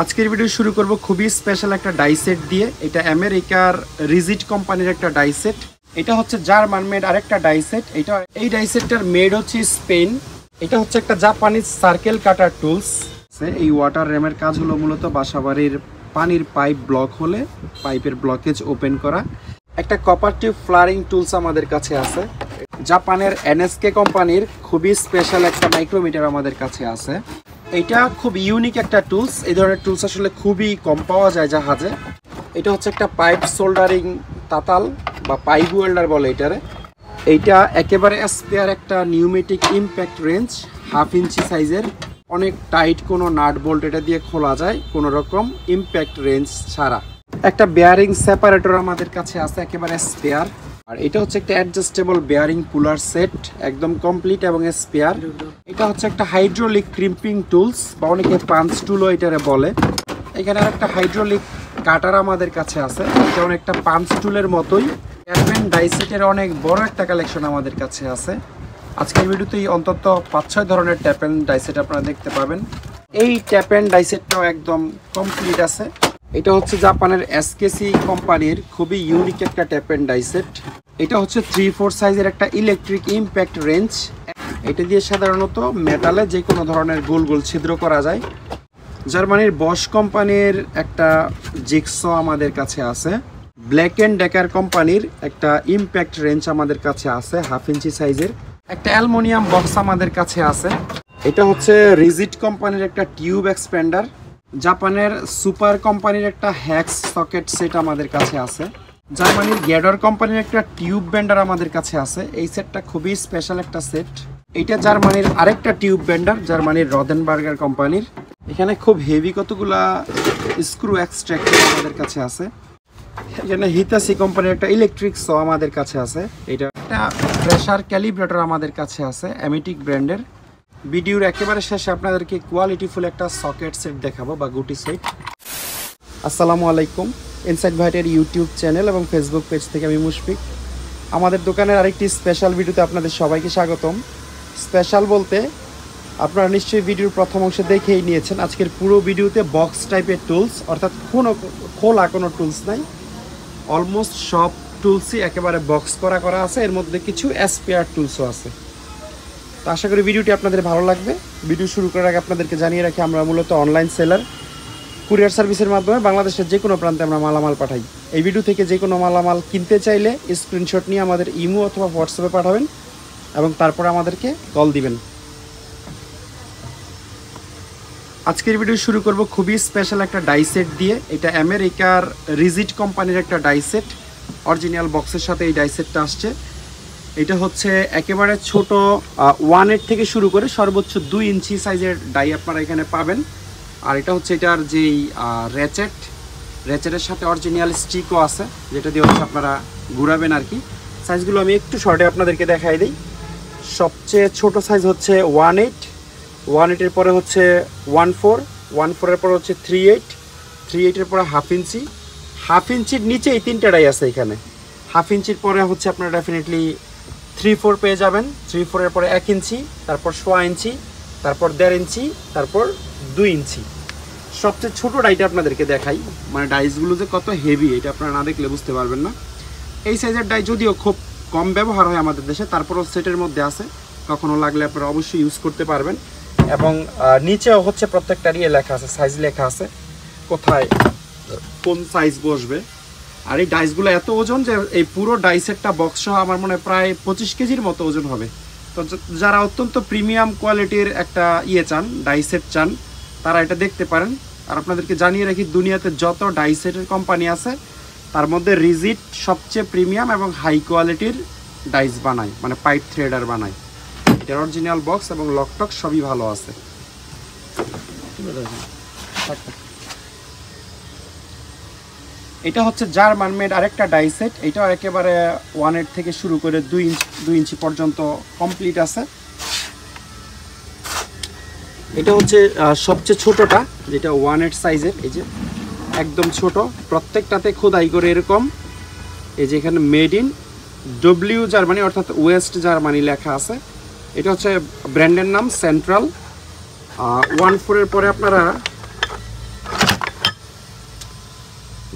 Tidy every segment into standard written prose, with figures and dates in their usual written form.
আজকের ভিডিও শুরু করব খুবই স্পেশাল একটা ডাইসেট দিয়ে। এটা আমেরিকার রিজিট কোম্পানির একটা ডাইসেট। এটা হচ্ছে জার্মান মেড আরেকটা ডাইসেট। এই ডাইসেটটার মেড হচ্ছে স্পেন। এটা হচ্ছে একটা জাপানিজ সার্কেল কাটার টুলস। এই ওয়াটার র্যামের কাজ হলো মূলত বাসাবাড়ির পানির পাইপ ব্লক হলে পাইপের ব্লকেজ ওপেন করা। একটা কপার টিউব ফ্লারিং টুলস আমাদের কাছে আছে। জাপানের এনএসকে কোম্পানির খুবই স্পেশাল একটা মাইক্রোমিটার আমাদের কাছে আছে। এটা খুব ইউনিক একটা টুলস। এই ধরনের টুলস আসলে খুবই কম পাওয়া যায় জাহাজে। এটা হচ্ছে একটা পাইপ সোল্ডারিং তাতাল বা পাইপ ওয়েল্ডার বলে এটারে। এইটা একেবারে স্পেয়ার একটা নিউমেটিক ইম্প্যাক্ট রেঞ্জ, 1/2 ইঞ্চি সাইজের। অনেক টাইট কোনো নাট বোল্ট এটা দিয়ে খোলা যায় কোনো রকম ইম্প্যাক্ট রেঞ্জ ছাড়া। একটা বেয়ারিং সেপারেটর আমাদের কাছে আছে একেবারে স্পেয়ার। আর এটা হচ্ছে একটা অ্যাডজাস্টেবল বেয়ারিং পুলার সেট, একদম কমপ্লিট এবং স্পেয়ার। এটা হচ্ছে একটা হাইড্রোলিক ক্রিম্পিং টুলস বা অনেকে পাঞ্চ টুলও এটারে বলে। এখানে একটা হাইড্রোলিক কাটার আমাদের কাছে আছে, এটা অনেকটা পাঞ্চ টুলের মতোই। ট্যাপ এন্ড ডাইসেটের অনেক বড় একটা কালেকশন আমাদের কাছে আছে। আজকের ভিডিওতেই অন্তত 5-6 ধরনের ট্যাপ এন্ড ডাইসেট আপনারা দেখতে পাবেন। এই ট্যাপ এন্ড ডাইসেটটাও একদম কমপ্লিট আছে। এটা হচ্ছে জাপানের এসকেসি কোম্পানির খুবই ইউনিক একটা ট্যাপ এন্ড ডাইসেট। এটা হচ্ছে 3/4 সাইজের একটা ইলেকট্রিক ইম্প্যাক্ট রেঞ্জ। এটা দিয়ে সাধারণত মেটালে যে কোনো ধরনের গোল গোল ছিদ্র করা যায়। জার্মানির বশ কোম্পানির একটা জিগসো আমাদের কাছে আছে। ব্ল্যাক এন্ড ডেকার কোম্পানির একটা ইম্প্যাক্ট রেঞ্জ আমাদের কাছে আছে 1/2 ইঞ্চি সাইজের। একটা অ্যালুমিনিয়াম বক্স আমাদের কাছে আছে। এটা হচ্ছে রিজিট কোম্পানির একটা টিউব এক্সপ্যান্ডার। জাপানের সুপার কোম্পানির একটা হ্যাক্স সকেট সেট আমাদের কাছে আছে। জার্মানির গ্যাডর কোম্পানির একটা টিউব বেন্ডার আমাদের কাছে আছে। এই সেটটা খুবই স্পেশাল একটা সেট। এইটা জার্মানির আরেকটা টিউব বেন্ডার, জার্মানির রদেনবার্গার কোম্পানির। এখানে খুব হেভি কতগুলা স্ক্রু এক্সট্রাক্টর আমাদের কাছে আছে। এখানে হিতাসি কোম্পানির একটা ইলেকট্রিক স আমাদের কাছে আছে। এটা একটা প্রেসার ক্যালিব্রেটর আমাদের কাছে আছে অ্যামিটিক ব্র্যান্ডের। ভিডিওর একেবারে শেষে আপনাদেরকে কোয়ালিটিফুল একটা সকেট সেট দেখাবো বা গুটি সেট। আসসালামু আলাইকুম, ইনসাইড ভাইটের ইউটিউব চ্যানেল এবং ফেসবুক পেজ থেকে আমি মুশফিক। আমাদের দোকানের আরেকটি স্পেশাল ভিডিওতে আপনাদের সবাইকে স্বাগতম। স্পেশাল বলতে আপনারা নিশ্চয়ই ভিডিওর প্রথম অংশে দেখেই নিয়েছেন। আজকের পুরো ভিডিওতে বক্স টাইপের টুলস, অর্থাৎ খোলা কোনো টুলস নাই। অলমোস্ট সব টুলসই একেবারে বক্স করা আছে। এর মধ্যে কিছু স্পেয়ার টুলসও আছে। তো আশা করি ভিডিওটি আপনাদের ভালো লাগবে। ভিডিও শুরু করার আগে আপনাদেরকে জানিয়ে রাখি, আমরা মূলত অনলাইন সেলার। কুরিয়ার সার্ভিসের মাধ্যমে বাংলাদেশের যে কোনো প্রান্তে আমরা মালামাল পাঠাই। এই ভিডিও থেকে যে কোনো মালামাল কিনতে চাইলে স্ক্রিনশট নিয়ে আমাদের ইমো অথবা হোয়াটসঅ্যাপে পাঠাবেন এবং তারপরে আমাদেরকে কল দিবেন। আজকের ভিডিও শুরু করব খুবই স্পেশাল একটা ডাইসেট দিয়ে। এটা আমেরিকার রিজিট কোম্পানির একটা ডাইসেট। অরিজিনাল বক্সের সাথে এই ডাইসেটটা আসছে। এটা হচ্ছে একেবারে ছোট 1/8 থেকে শুরু করে সর্বোচ্চ 2 ইঞ্চি সাইজের ডাই আপনারা এখানে পাবেন। আর এটা হচ্ছে এটার যেই রেচেটের সাথে অরিজিনাল স্টিকও আছে, যেটা দিয়ে হচ্ছে আপনারা ঘুরাবেন আর কি। সাইজগুলো আমি একটু শর্টে আপনাদেরকে দেখাই দিই। সবচেয়ে ছোট সাইজ হচ্ছে 1/8, 1/8-এর পরে হচ্ছে 1/4, 1/4-এর পরে হচ্ছে 3/8, 3/8-এর পরে 1/2 ইঞ্চি, 1/2 ইঞ্চির নিচে এই 3টা ডাই আছে এখানে। 1/2 ইঞ্চির পরে হচ্ছে আপনারা ডেফিনেটলি 3/4 পেয়ে যাবেন। 3/4-এর পরে 1 ইঞ্চি, তারপর 1/4 ইঞ্চি, তারপর 1.5 ইঞ্চি, তারপর 2 ইঞ্চি। সবচেয়ে ছোটো ডাইটা আপনাদেরকে দেখাই, মানে ডাইসগুলো যে কত হেভি এটা আপনারা না দেখলে বুঝতে পারবেন না। এই সাইজের ডাই যদিও খুব কম ব্যবহার হয় আমাদের দেশে, তারপরও সেটের মধ্যে আছে, কখনো লাগলে আপনারা অবশ্যই ইউজ করতে পারবেন। এবং নিচেও হচ্ছে প্রত্যেকটারই লেখা আছে, সাইজ লেখা আছে, কোথায় কোন সাইজ বসবে। আর এই ডাইসগুলো এত ওজন যে এই পুরো ডাইসেটটা বক্স সহ আমার মনে হয় প্রায় 25 কেজির মতো ওজন হবে। তো যারা অত্যন্ত প্রিমিয়াম কোয়ালিটির একটা চান, ডাইসেট চান, তারা এটা দেখতে পারেন। আর আপনাদেরকে জানিয়ে রাখি, দুনিয়াতে যত ডাইসেটের কোম্পানি আছে তার মধ্যে রিজিট সবচেয়ে প্রিমিয়াম এবং হাই কোয়ালিটির ডাইস বানায়, মানে পাইপ থ্রেডার বানায়। এটার অরিজিনাল বক্স এবং লকটক সবই ভালো আছে। এটা হচ্ছে জার্মান মেড আরেকটা ডাইসেট। এটাও একেবারে 1/8 থেকে শুরু করে 2 ইঞ্চি পর্যন্ত কমপ্লিট আছে। এটা হচ্ছে সবচেয়ে ছোটটা, যেটা 1/8 সাইজের। এই যে একদম ছোট, প্রত্যেকটাতে খোদাই করে এরকম এই যে এখানে মেড ইন ডব্লিউ জার্মানি অর্থাৎ ওয়েস্ট জার্মানি লেখা আছে। এটা হচ্ছে ব্র্যান্ডের নাম সেন্ট্রাল। 1/4-এর পরে আপনারা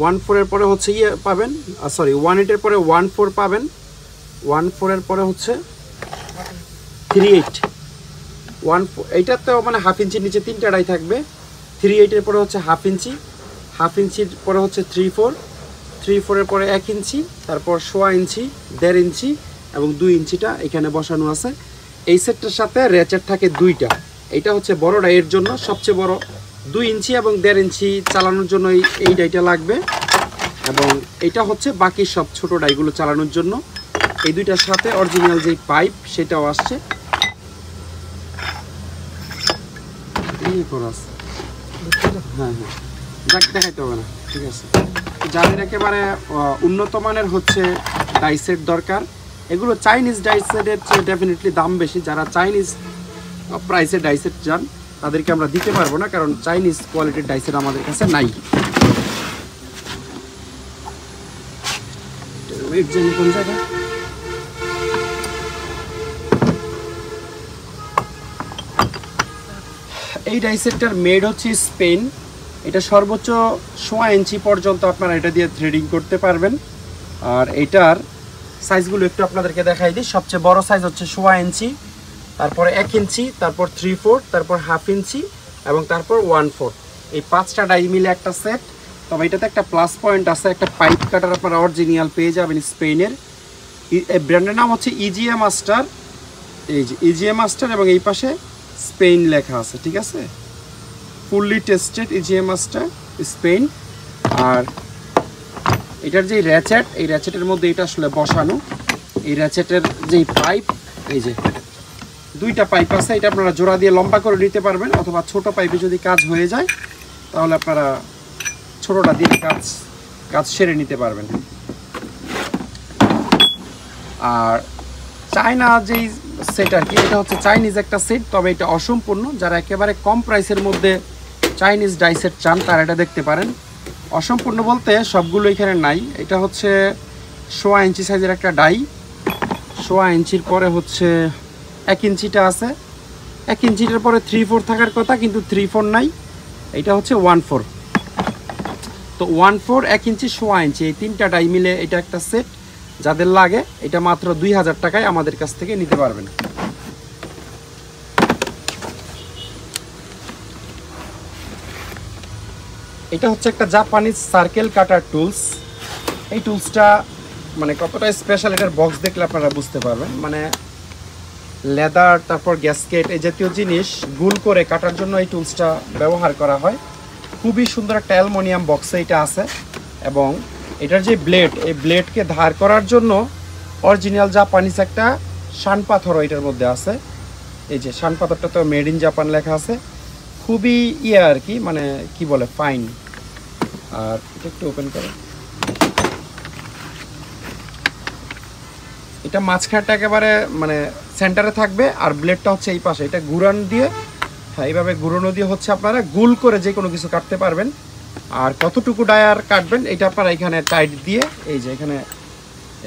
1.4 এর পরে হচ্ছে ইয়ে পাবেন, সরি 1.8 এর পরে 1.4 পাবেন, 1.4 এর পরে হচ্ছে 3.8, 1.4 এইটাতেও মানে হাফ ইঞ্চির নিচে 3টা ডাই থাকবে। 3.8 এর পরে হচ্ছে হাফ ইঞ্চি, হাফ ইঞ্চির পরে হচ্ছে 3.4, 3.4 এর পরে 1 ইঞ্চি, তারপর 1.5 ইঞ্চি, 1.5 ইঞ্চি এবং 2 ইঞ্চিটা এখানে বসানো আছে। এই সেটটার সাথে র্যাচেট থাকে 2টা। এটা হচ্ছে বড় ডাইয়ের জন্য সবচেয়ে বড়, 2 ইঞ্চি এবং 1.5 ইঞ্চি চালানোর জন্য এই ডাইটা লাগবে, এবং এটা হচ্ছে বাকি সব ছোট ডাইগুলো চালানোর জন্য। এই দুইটার সাথে অরিজিনাল যে পাইপ সেটাও আসছে। হ্যাঁ হ্যাঁ, যাক দেখাইতে হবে না, ঠিক আছে। যাদের একেবারে উন্নত মানের হচ্ছে ডাইসেট দরকার, এগুলো চাইনিজ ডাইসেটের চেয়ে ডেফিনেটলি দাম বেশি। যারা চাইনিজ প্রাইসে ডাইসেট চান তাদেরকে আমরা দিতে পারবো না, কারণ চাইনিজ কোয়ালিটির ডাইসেট আমাদের কাছে নাই। কোন জায়গা এই ডাইসেটটার মেড হচ্ছে স্পেন। এটা সর্বোচ্চ 1.5 ইঞ্চি পর্যন্ত আপনারা এটা দিয়ে থ্রেডিং করতে পারবেন। আর এটার সাইজগুলো একটু আপনাদেরকে দেখাই দিই। সবচেয়ে বড় সাইজ হচ্ছে 1.5 ইঞ্চি, তারপরে 1 ইঞ্চি, তারপর 3/4, তারপর হাফ ইঞ্চি এবং তারপর 1/4। এই 5টা ডাই মিলে একটা সেট। তবে এটাতে একটা প্লাস পয়েন্ট আছে, একটা পাইপ কাটার আপনারা অরিজিনাল পেয়ে যাবেন স্পেনের। এই ব্র্যান্ডের নাম হচ্ছে ইজিএ মাস্টার। এই যে ইজিএ মাস্টার এবং এই পাশে স্পেন লেখা আছে, ঠিক আছে। ফুললি টেস্টেড ইজিএ মাস্টার স্পেন। আর এটার যে র্যাচেট, এই র্যাচেটের মধ্যে এটা আসলে বসানো। এই র্যাচেটের যেই পাইপ, এই যে 2টা পাইপ আছে, এটা আপনারা জোড়া দিয়ে লম্বা করে নিতে পারবেন, অথবা ছোট পাইপে যদি কাজ হয়ে যায় তাহলে আপনারা ছোটটা দিয়ে কাজ সেরে নিতে পারবেন। আর চায়না যেই সেট আর কি, এটা হচ্ছে চাইনিজ একটা সেট, তবে এটা অসম্পূর্ণ। যারা একেবারে কম প্রাইসের মধ্যে চাইনিজ ডাই সেট চান তারা এটা দেখতে পারেন। অসম্পূর্ণ বলতে সবগুলো এখানে নাই। এটা হচ্ছে 1.5 ইঞ্চি সাইজের একটা ডাই, 1.5 ইঞ্চির পরে হচ্ছে 1 ইঞ্চিটা আছে, 1 ইঞ্চিটার পরে 3/4 থাকার কথা, কিন্তু 3/4 নাই। এটা হচ্ছে 1/4। তো 1/4, 1 ইঞ্চি, 1.5 ইঞ্চি, এই 3টা ডাই মিলে এটা একটা সেট। যাদের লাগে এটা মাত্র 2000 টাকায় আমাদের কাছ থেকে নিতে পারবেন। এটা হচ্ছে একটা জাপানিজ সার্কেল কাটার টুলস। এই টুলসটা মানে কতটা স্পেশাল এটার বক্স দেখলে আপনারা বুঝতে পারবেন। মানে লেদার, তারপর গ্যাসকেট, এই জাতীয় জিনিস গোল করে কাটার জন্য এই টুলসটা ব্যবহার করা হয়। খুবই সুন্দর একটা অ্যালুমিনিয়াম বক্সে এটা আছে, এবং এটার যে ব্লেড, এই ব্লেডকে ধার করার জন্য অরিজিনাল জাপানিজ একটা শান পাথরও এটার মধ্যে আছে। এই যে শান পাথরটা তো মেড ইন জাপান লেখা আছে। খুবই আর কি, মানে কি বলে, ফাইন। আর এটা একটু ওপেন করে, এটা মাঝখানটা একেবারে মানে সেন্টারে থাকবে, আর ব্লেডটা হচ্ছে এই পাশে। এটা ঘুরান দিয়ে, হ্যাঁ এইভাবে ঘুরানো দিয়ে হচ্ছে আপনারা গোল করে যে কোনো কিছু কাটতে পারবেন। আর কতটুকু ডায়ার কাটবেন এটা আপনারা এখানে টাইট দিয়ে, এই যে এখানে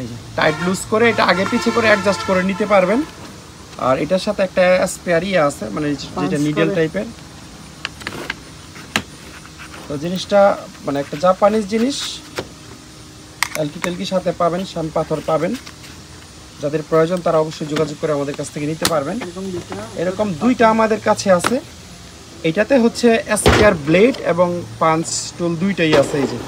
এই যে টাইট লুজ করে এটা আগে পিছে করে অ্যাডজাস্ট করে নিতে পারবেন। আর এটার সাথে একটা স্পেয়ার আছে, মানে যেটা নিডেল টাইপের। তো জিনিসটা মানে একটা জাপানিজ জিনিস, এলকি সাথে পাবেন, শান পাথর পাবেন। যাদের প্রয়োজন তারা অবশ্যই যোগাযোগ করে আমাদের কাছ থেকে নিতে পারবেন। এরকম 2টা আমাদের কাছে আছে। এটাতে হচ্ছে স্পেয়ার ব্লেড এবং পাঞ্চ টুল 2টাই আছে এই যে।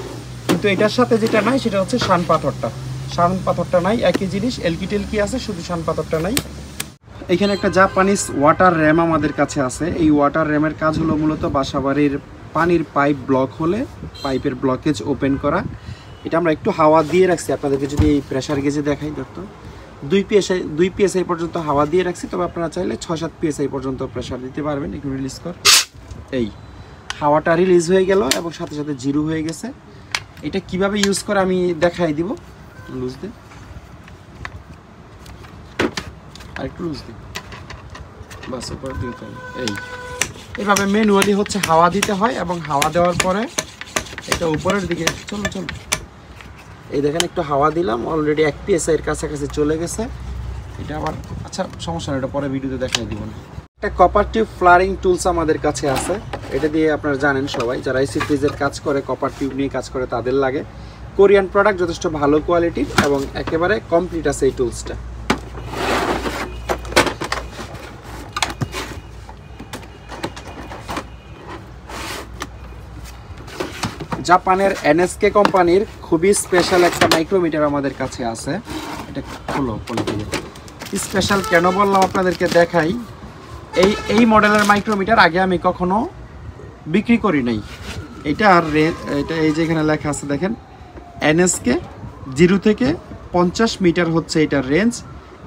কিন্তু এটার সাথে যেটা নাই সেটা হচ্ছে শান পাথরটা। শান পাথরটা নাই, একই জিনিস, এলকি আছে, শুধু শান পাথরটা নাই। এখানে একটা জাপানিজ ওয়াটার র্যাম আমাদের কাছে আছে। এই ওয়াটার র্যামের কাজ হলো মূলত বাসাবাড়ির পানির পাইপ ব্লক হলে পাইপের ব্লকেজ ওপেন করা। এটা আমরা একটু হাওয়া দিয়ে রাখছি, আপনাদেরকে যদি এই প্রেশার গেজে দেখাই, ধরতো 2 PSI পর্যন্ত হাওয়া দিয়ে রাখছি। তবে আপনারা চাইলে 6-7 PSI পর্যন্ত প্রেশার দিতে পারবেন। একটু রিলিজ কর, এই হাওয়াটা রিলিজ হয়ে গেল এবং সাথে সাথে জিরো হয়ে গেছে। এটা কিভাবে ইউজ করে আমি দেখাই দিব। লুজ দে, আর একটু লুজ দিই, বাস উপর দিতে হবে। এইভাবে ম্যানুয়ালি হচ্ছে হাওয়া দিতে হয়, এবং হাওয়া দেওয়ার পরে এটা উপরের দিকে, চলো এই দেখেন একটু হাওয়া দিলাম, অলরেডি 1 PSI এর কাছাকাছি চলে গেছে। এটা আবার আচ্ছা সমস্যা নেই, এটা পরে ভিডিওতে দেখাই দিব না। একটা কপার টিউব ফ্লারিং টুলস আমাদের কাছে আছে। এটা দিয়ে আপনারা জানেন সবাই যারা এসি ফ্রিজের কাজ করে, কপার টিউব নিয়ে কাজ করে, তাদের লাগে। কোরিয়ান প্রোডাক্ট, যথেষ্ট ভালো কোয়ালিটির এবং একেবারে কমপ্লিট আছে এই টুলসটা। জাপানের এনএসকে কোম্পানির খুবই স্পেশাল একটা মাইক্রোমিটার আমাদের কাছে আছে। এটা হলো স্পেশাল কেন বললাম আপনাদেরকে দেখাই। এই মডেলের মাইক্রোমিটার আগে আমি কখনো বিক্রি করি নাই। এটা এই যে এখানে লেখা আছে দেখেন, এনএসকে 0 থেকে 50 মিটার হচ্ছে এটার রেঞ্জ।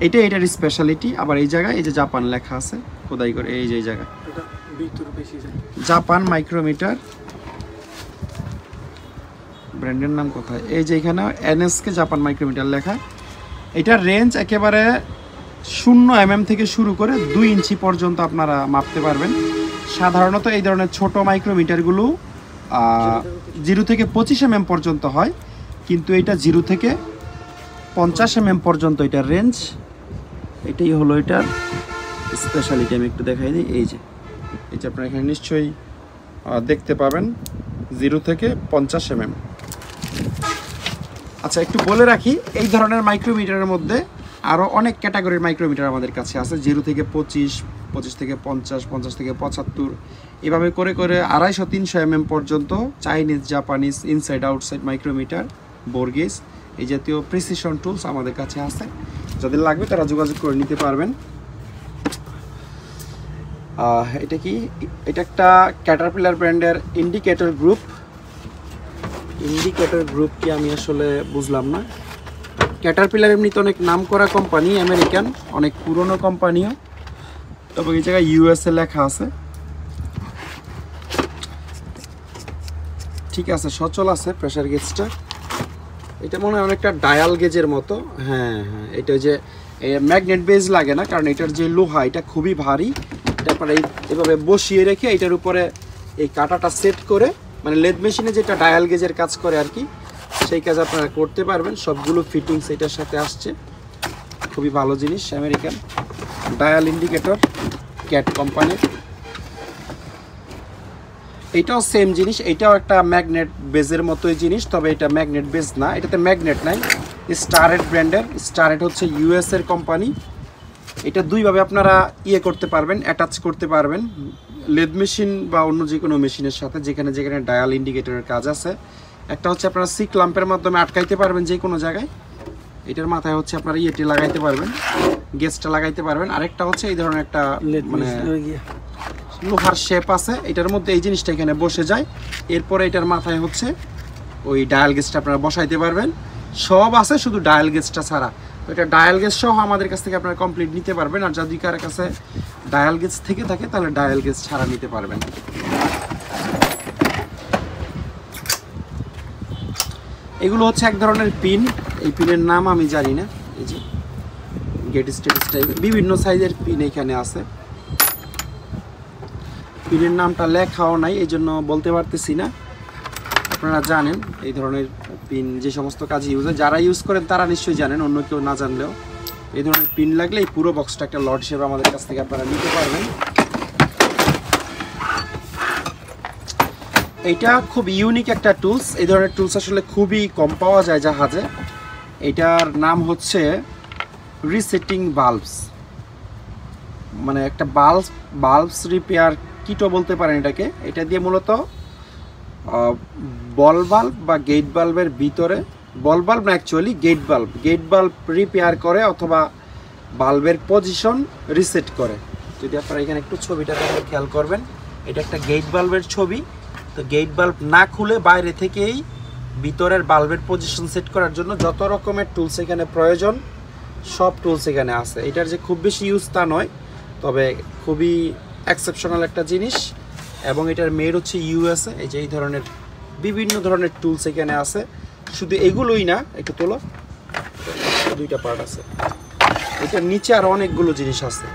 এটার স্পেশালিটি। আবার এই জায়গায় এই যে জাপান লেখা আছে খোদাই করে, এই যে জায়গা জাপান মাইক্রোমিটার, ব্র্যান্ডের নাম কোথায়, এই যে এখানে এনএসকে জাপান মাইক্রোমিটার লেখা। এটার রেঞ্জ একেবারে 0 mm থেকে শুরু করে 2 ইঞ্চি পর্যন্ত আপনারা মাপতে পারবেন। সাধারণত এই ধরনের ছোট মাইক্রোমিটারগুলো 0 থেকে 25 mm পর্যন্ত হয়, কিন্তু এটা 0 থেকে 50 mm পর্যন্ত এটার রেঞ্জ। এটাই হলো এটার স্পেশালিটি। আমি একটু দেখাই দিই। এই যে আপনারা এখানে নিশ্চয়ই দেখতে পাবেন 0 থেকে 50 mm। আচ্ছা, একটু বলে রাখি, এই ধরনের মাইক্রোমিটারের মধ্যে আরও অনেক ক্যাটাগরির মাইক্রোমিটার আমাদের কাছে আছে। 0 থেকে 25, 25 থেকে 50, 50 থেকে 75, এভাবে করে করে 250-300 mm পর্যন্ত Chinese, Japanese, inside outside micrometer, bore, এই জাতীয় প্রিসিশন টুলস আমাদের কাছে আছে। যাদের লাগবে তারা যোগাযোগ করে নিতে পারবেন। এটা কি? এটা একটা ক্যাটারপিলার ব্র্যান্ডের ইন্ডিকেটর গ্রুপ। ইন্ডিকেটর গ্রুপ কি আমি আসলে বুঝলাম না। ক্যাটারপিলার এমনিতে অনেক নাম করা কোম্পানি, আমেরিকান, অনেক পুরনো কোম্পানিও। তবে এই জায়গায় ইউএসএ লেখা আছে। ঠিক আছে, সচল আছে প্রেসার গেজটা। এটা মনে হয় অনেকটা ডায়াল গেজের মতো। হ্যাঁ, এটা যে ম্যাগনেট বেজ লাগে না, কারণ এটার যে লোহা এটা খুবই ভারী। এটা আপনারা এইভাবে বসিয়ে রেখে এটার উপরে এই কাঁটাটা সেট করে, মানে লেদ মেশিনে যেটা ডায়াল গেজের কাজ করে আর কি, সেই কাজ আপনারা করতে পারবেন। সবগুলো ফিটিংস এটার সাথে আসছে। খুবই ভালো জিনিস, আমেরিকান ডায়াল ইন্ডিকেটর, ক্যাট কোম্পানির। এটাও সেম জিনিস, এটাও একটা ম্যাগনেট বেজের মতোই জিনিস, তবে এটা ম্যাগনেট বেজ না, এটাতে ম্যাগনেট নাই। স্টারেট ব্র্যান্ডের, স্টারেট হচ্ছে ইউএস এর কোম্পানি। এটা দুইভাবে আপনারা করতে পারবেন, অ্যাটাচ করতে পারবেন লেদ মেশিন বা অন্য যে কোনো মেশিনের সাথে, যেখানে যেখানে ডায়াল ইন্ডিকেটরের কাজ আছে। একটা হচ্ছে আপনারা সিক ল্যাম্পের মাধ্যমে আটকাইতে পারবেন যে কোনো জায়গায়। এটার মাথায় হচ্ছে আপনারা লাগাইতে পারবেন, গেজটা লাগাইতে পারবেন। আরেকটা হচ্ছে এই ধরনের একটা মানে লোহার শেপ আছে, এটার মধ্যে এই জিনিসটা এখানে বসে যায়। এরপরে এটার মাথায় হচ্ছে ওই ডায়াল গেজটা আপনারা বসাইতে পারবেন। সব আছে, শুধু ডায়াল গেজটা ছাড়া। তো এটা ডায়াল গেজ সহ আমাদের কাছ থেকে আপনারা কমপ্লিট নিতে পারবেন। আর যদি কারোর কাছে ডায়াল গেজ থেকে থাকে তাহলে ডায়াল গেজ ছাড়া নিতে পারবেন। এগুলো হচ্ছে এক ধরনের পিন। এই পিনের নাম আমি জানি না। এই যে গেট স্টেটাস টাইপের বিভিন্ন সাইজের পিন এখানে আছে। পিনের নামটা লেখাও নাই, এই জন্য বলতে পারতেছি না। আপনারা জানেন এই ধরনের পিন যে সমস্ত কাজে ইউজ হয়, যারা ইউজ করেন তারা নিশ্চয়ই জানেন, অন্য কেউ না জানলেও। এই ধরনের পিন লাগলে এই পুরো বক্সটা একটা লট হিসেবে আমাদের কাছ থেকে আপনারা নিতে পারবেন। এটা খুব ইউনিক একটা টুলস। এই ধরনের টুলস আসলে খুবই কম পাওয়া যায় জাহাজে। এটার নাম হচ্ছে রিসেটিং বাল্বস, মানে একটা বাল্বস রিপেয়ার কিটও বলতে পারেন এটাকে। এটা দিয়ে মূলত বল বাল্ব বা গেট বাল্বের ভিতরে, বল বাল্ব না অ্যাকচুয়ালি গেট বাল্ব রিপেয়ার করে অথবা বাল্বের পজিশন রিসেট করে। যদি আপনারা এখানে একটু ছবিটা দেখে খেয়াল করবেন, এটা একটা গেট বাল্বের ছবি। তো গেট বাল্ব না খুলে বাইরে থেকেই ভিতরের বাল্বের পজিশন সেট করার জন্য যত রকমের টুলস এখানে প্রয়োজন সব টুলস এখানে আছে। এটার যে খুব বেশি ইউজ তা নয়, তবে খুবই এক্সেপশনাল একটা জিনিস। এবং এটার মেড হচ্ছে ইউএসএ। এই যে এই ধরনের বিভিন্ন ধরনের টুলস এখানে আছে। শুধু এগুলোই না, একটু তোলো, দুইটা পার্ট আছে। এটার নিচে আরও অনেকগুলো জিনিস আছে।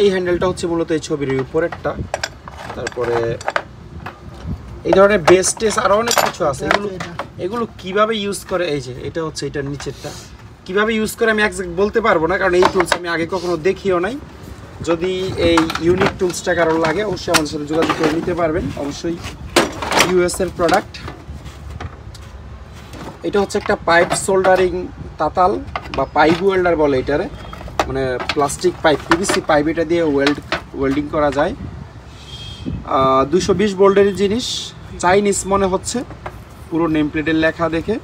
এই হ্যান্ডেলটা হচ্ছে মূলত এই ছবির উপরেরটা। তারপরে এই ধরনের বেস টেস আরও অনেক কিছু আছে। এগুলো কিভাবে ইউজ করে, এই যে এটা হচ্ছে এটার নিচেরটা, কিভাবে ইউজ করে আমি এক্সাক্ট বলতে পারবো না, কারণ এই টুলস আমি আগে কখনো দেখিও নাই। যদি এই ইউনিক টুলসটা কারোর লাগে অবশ্যই আমাদের সাথে যোগাযোগ করে নিতে পারবেন। অবশ্যই ইউএস এর প্রোডাক্ট। এটা হচ্ছে একটা পাইপ সোল্ডারিং তাতাল বা পাইপ ওয়েল্ডার বলে এটারে, মানে প্লাস্টিক পাইপ, পিভিসি পাইপ, এটা দিয়ে ওয়েল্ডিং করা যায়। 220 ভোল্টের জিনিস, চাইনিজ মনে হচ্ছে পুরো নেম প্লেটের লেখা দেখে।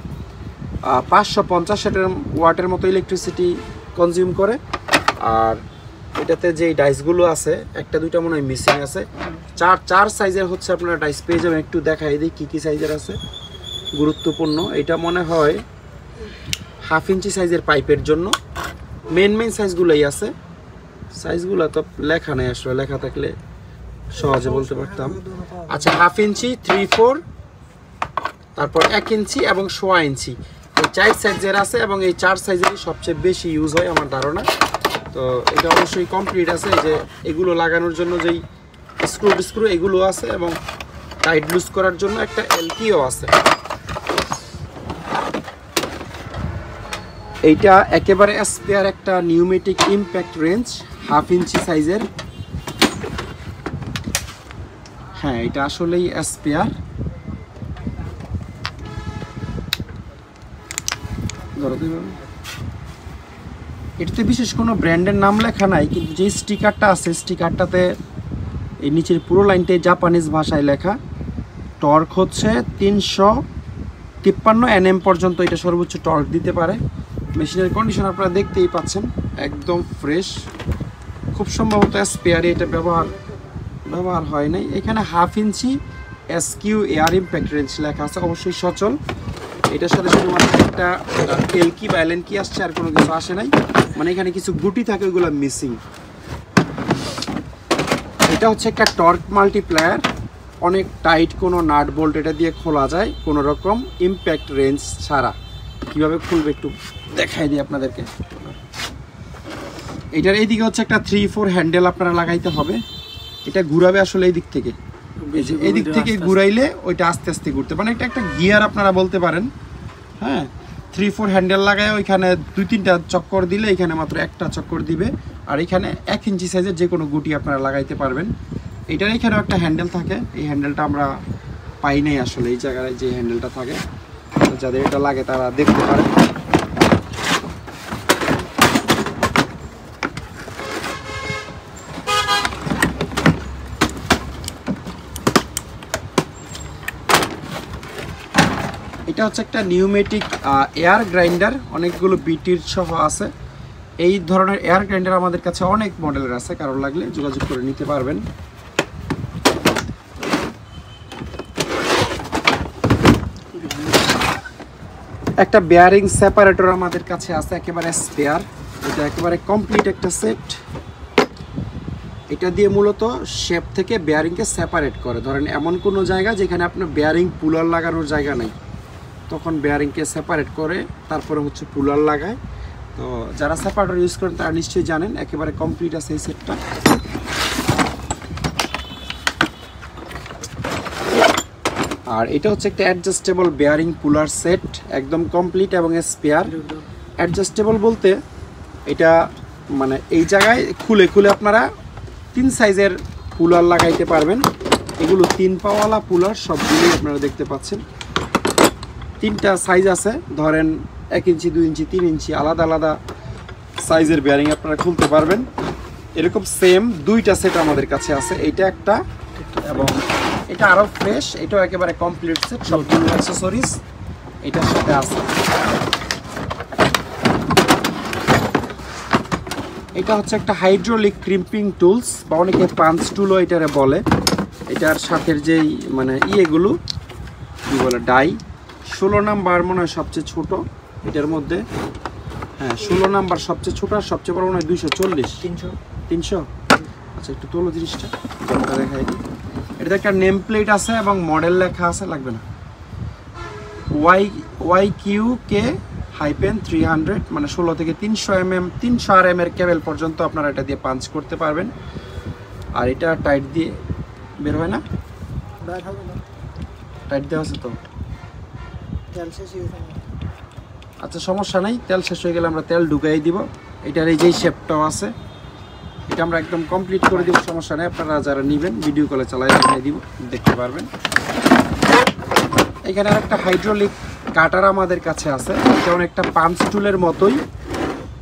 550 ওয়াটের মতো ইলেকট্রিসিটি কনজিউম করে। আর এটাতে যে ডাইসগুলো আছে একটা দুইটা মনে হয় মিসিং আছে। চার সাইজের হচ্ছে আপনারা ডাইস পেয়ে যাবেন। একটু দেখাই দিই কী কী সাইজের আছে, গুরুত্বপূর্ণ। এটা মনে হয় 1/2 ইঞ্চি সাইজের পাইপের জন্য। মেন সাইজগুলোই আছে, সাইজগুলো তো লেখা নেই আসলে, লেখা থাকলে সহজে বলতে পারতাম। আচ্ছা 1/2 ইঞ্চি, 3/4, তারপর 1 ইঞ্চি এবং 1/4 ইঞ্চি, এই 4 সাইজের আছে এবং এই 4 সাইজেরই সবচেয়ে বেশি ইউজ হয় আমার ধারণা। তো এটা অবশ্যই কমপ্লিট আছে। এই যে এগুলো লাগানোর জন্য যেই স্ক্রু এগুলো আছে এবং টাইট লুজ করার জন্য একটা এলকিও আছে। এইটা একেবারে স্পেয়ার একটা নিউমেটিক ইম্প্যাক্ট রেঞ্জ, 1/2 ইঞ্চি সাইজের। হ্যাঁ এটা আসলেই স্পেয়ার। এটাতে বিশেষ কোনো ব্র্যান্ডের নাম লেখা নাই, কিন্তু যে স্টিকারটা আছে স্টিকারটাতে এই নিচের পুরো লাইনটাই জাপানিজ ভাষায় লেখা। টর্ক হচ্ছে 353 NM পর্যন্ত এটা সর্বোচ্চ টর্ক দিতে পারে। মেশিনের কন্ডিশন আপনারা দেখতেই পাচ্ছেন, একদম ফ্রেশ। খুব সম্ভবত স্পেয়ারে এটা ব্যবহার হয় নাই। এখানে 1/2 ইঞ্চি SQ এয়ার ইম্প্যাক্ট রেঞ্জ লেখা আছে, অবশ্যই সচল। এটার সাথে শুধুমাত্র একটা এলকি বা এলএনকি আসছে, আর কোনো কিছু আসে নাই। মানে এখানে কিছু গুটি থাকে, ওইগুলো মিসিং। এটা হচ্ছে একটা টর্ক মাল্টিপ্লায়ার, অনেক টাইট কোনো নাট বোল্ট এটা দিয়ে খোলা যায় কোনো রকম ইম্প্যাক্ট রেঞ্জ ছাড়া। কীভাবে খুলবে একটু দেখাই দিই আপনাদেরকে। এটার এইদিকে হচ্ছে একটা 3/4 হ্যান্ডেল আপনারা লাগাইতে হবে। এটা ঘুরাবে আসলে এই দিক থেকে, এই দিক থেকে ঘুরাইলে ওইটা আস্তে আস্তে ঘুরতে, মানে এটা একটা গিয়ার আপনারা বলতে পারেন। হ্যাঁ 3/4 হ্যান্ডেল লাগায় ওইখানে 2-3টা চক্কর দিলে এখানে মাত্র একটা চক্কর দিবে। আর এখানে 1 ইঞ্চি সাইজের যে কোনো গুটি আপনারা লাগাইতে পারবেন। এটার এখানেও একটা হ্যান্ডেল থাকে, এই হ্যান্ডেলটা আমরা পাই নাই আসলে এই জায়গায় যে হ্যান্ডেলটা থাকে। যাদের এটা লাগে তারা দেখতে পারেন। এটা হচ্ছে একটা নিউমেটিক এয়ার গ্রাইন্ডার, অনেকগুলো বিটির সহ আছে। এই ধরনের এয়ার গ্রাইন্ডার আমাদের কাছে অনেক মডেলের আছে, কারোর লাগলে যোগাযোগ করে নিতে পারবেন। একটা বেয়ারিং সেপারেটর আমাদের কাছে আছে, একেবারে স্পেয়ার। এটা একেবারে কমপ্লিট একটা সেট। এটা দিয়ে মূলত শেপ থেকে বেয়ারিংকে সেপারেট করে। ধরেন এমন কোনো জায়গা যেখানে আপনার বেয়ারিং পুলার লাগানোর জায়গা নেই, তখন বেয়ারিংকে সেপারেট করে তারপরে হচ্ছে পুলার লাগায়। তো যারা সেপারেটর ইউজ করেন তারা নিশ্চয়ই জানেন, একেবারে কমপ্লিট আছে এই সেটটা। আর এটা হচ্ছে একটা অ্যাডজাস্টেবল বেয়ারিং পুলার সেট, একদম কমপ্লিট এবং স্পেয়ার। অ্যাডজাস্টেবল বলতে এটা মানে এই জায়গায় খুলে খুলে আপনারা 3 সাইজের পুলার লাগাইতে পারবেন। এগুলো 3 পাওয়ালা পুলার, সবগুলোই আপনারা দেখতে পাচ্ছেন। 3টা সাইজ আছে, ধরেন 1 ইঞ্চি, 2 ইঞ্চি, 3 ইঞ্চি, আলাদা আলাদা সাইজের বেয়ারিং আপনারা খুলতে পারবেন। এরকম সেম 2টা সেট আমাদের কাছে আছে, এইটা একটা এবং এটা আরও ফ্রেশ। এটাও একেবারে কমপ্লিট সেট, সবগুলো অ্যাক্সেসরিজ এটার সাথে আছে। এটা হচ্ছে একটা হাইড্রোলিক ক্রিম্পিং টুলস বা অনেকে পাঞ্চ টুলও এটারে বলে। এটার সাথের যেই মানে ইয়েগুলো কী বলে ডাই, 16 নাম্বার মনে হয় সবচেয়ে ছোট এটার মধ্যে। হ্যাঁ 16 নাম্বার সবচেয়ে ছোট, আর সবচেয়ে বড় মনে হয় 240, 300। আচ্ছা একটু তোলো জিনিসটা দেখাই দিই। এটাতে একটা নেম প্লেট আছে এবং মডেল লেখা আছে, লাগবে না। YQK-300, মানে 16 থেকে 300 mm 300 RM এর কেবল পর্যন্ত আপনারা এটা দিয়ে পাঞ্চ করতে পারবেন। আর এটা টাইট দিয়ে বের হয় না, টাইট দেওয়া আছে তো। আচ্ছা সমস্যা নাই, তেল শেষ হয়ে গেলে আমরা তেল ঢুকাই দিব। এটার এই যেই শেপটাও আছে, এটা আমরা একদম কমপ্লিট করে দিব, সমস্যা নেই। আপনারা যারা নেবেন ভিডিও কলে চালাই দেখিয়ে দিব, দেখতে পারবেন। এখানে একটা হাইড্রোলিক কাটার আমাদের কাছে আছে, এটা অনেকটা পাঞ্চ টুলের মতোই,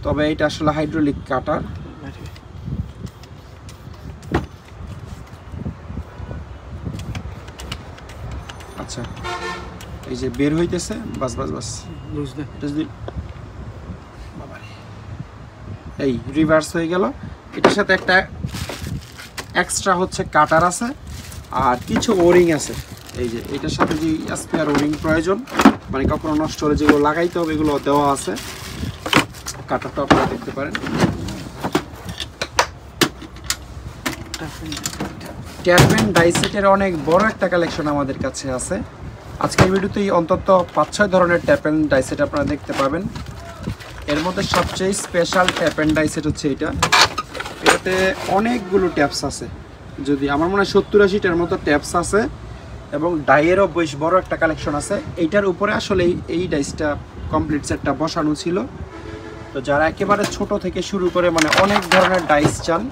তবে এটা আসলে হাইড্রোলিক কাটার। আচ্ছা, এই যে বের হইতেছে, বাস বাস বাস, এই রিভার্স হয়ে গেল। এটার সাথে একটা এক্সট্রা হচ্ছে কাটার আছে আর কিছু ওরিং আছে। এই যে এটার সাথে যে স্পেয়ার ওরিং প্রয়োজন, মানে কখনো নষ্ট হলে যেগুলো লাগাইতে হবে এগুলো দেওয়া আছে। কাটারটা আপনারা দেখতে পারেন। ট্যাপেন ডাইসেটের অনেক বড় একটা কালেকশন আমাদের কাছে আছে। আজকের ভিডিওতেই অন্তত 5-6 ধরনের ট্যাপেন ডাইসেট আপনারা দেখতে পাবেন। এর মধ্যে সবচেয়ে স্পেশাল ট্যাপেন ডাইসেট হচ্ছে এটা। এটাতে অনেকগুলো ট্যাপস আছে, যদি আমার মনে হয় 70-80টার মতো ট্যাপস আছে এবং ডাইয়েরও বেশ বড় একটা কালেকশন আছে। এইটার উপরে আসলে এই ডাইসটা কমপ্লিট সেটটা বসানো ছিল। তো যারা একেবারে ছোট থেকে শুরু করে মানে অনেক ধরনের ডাইস চান,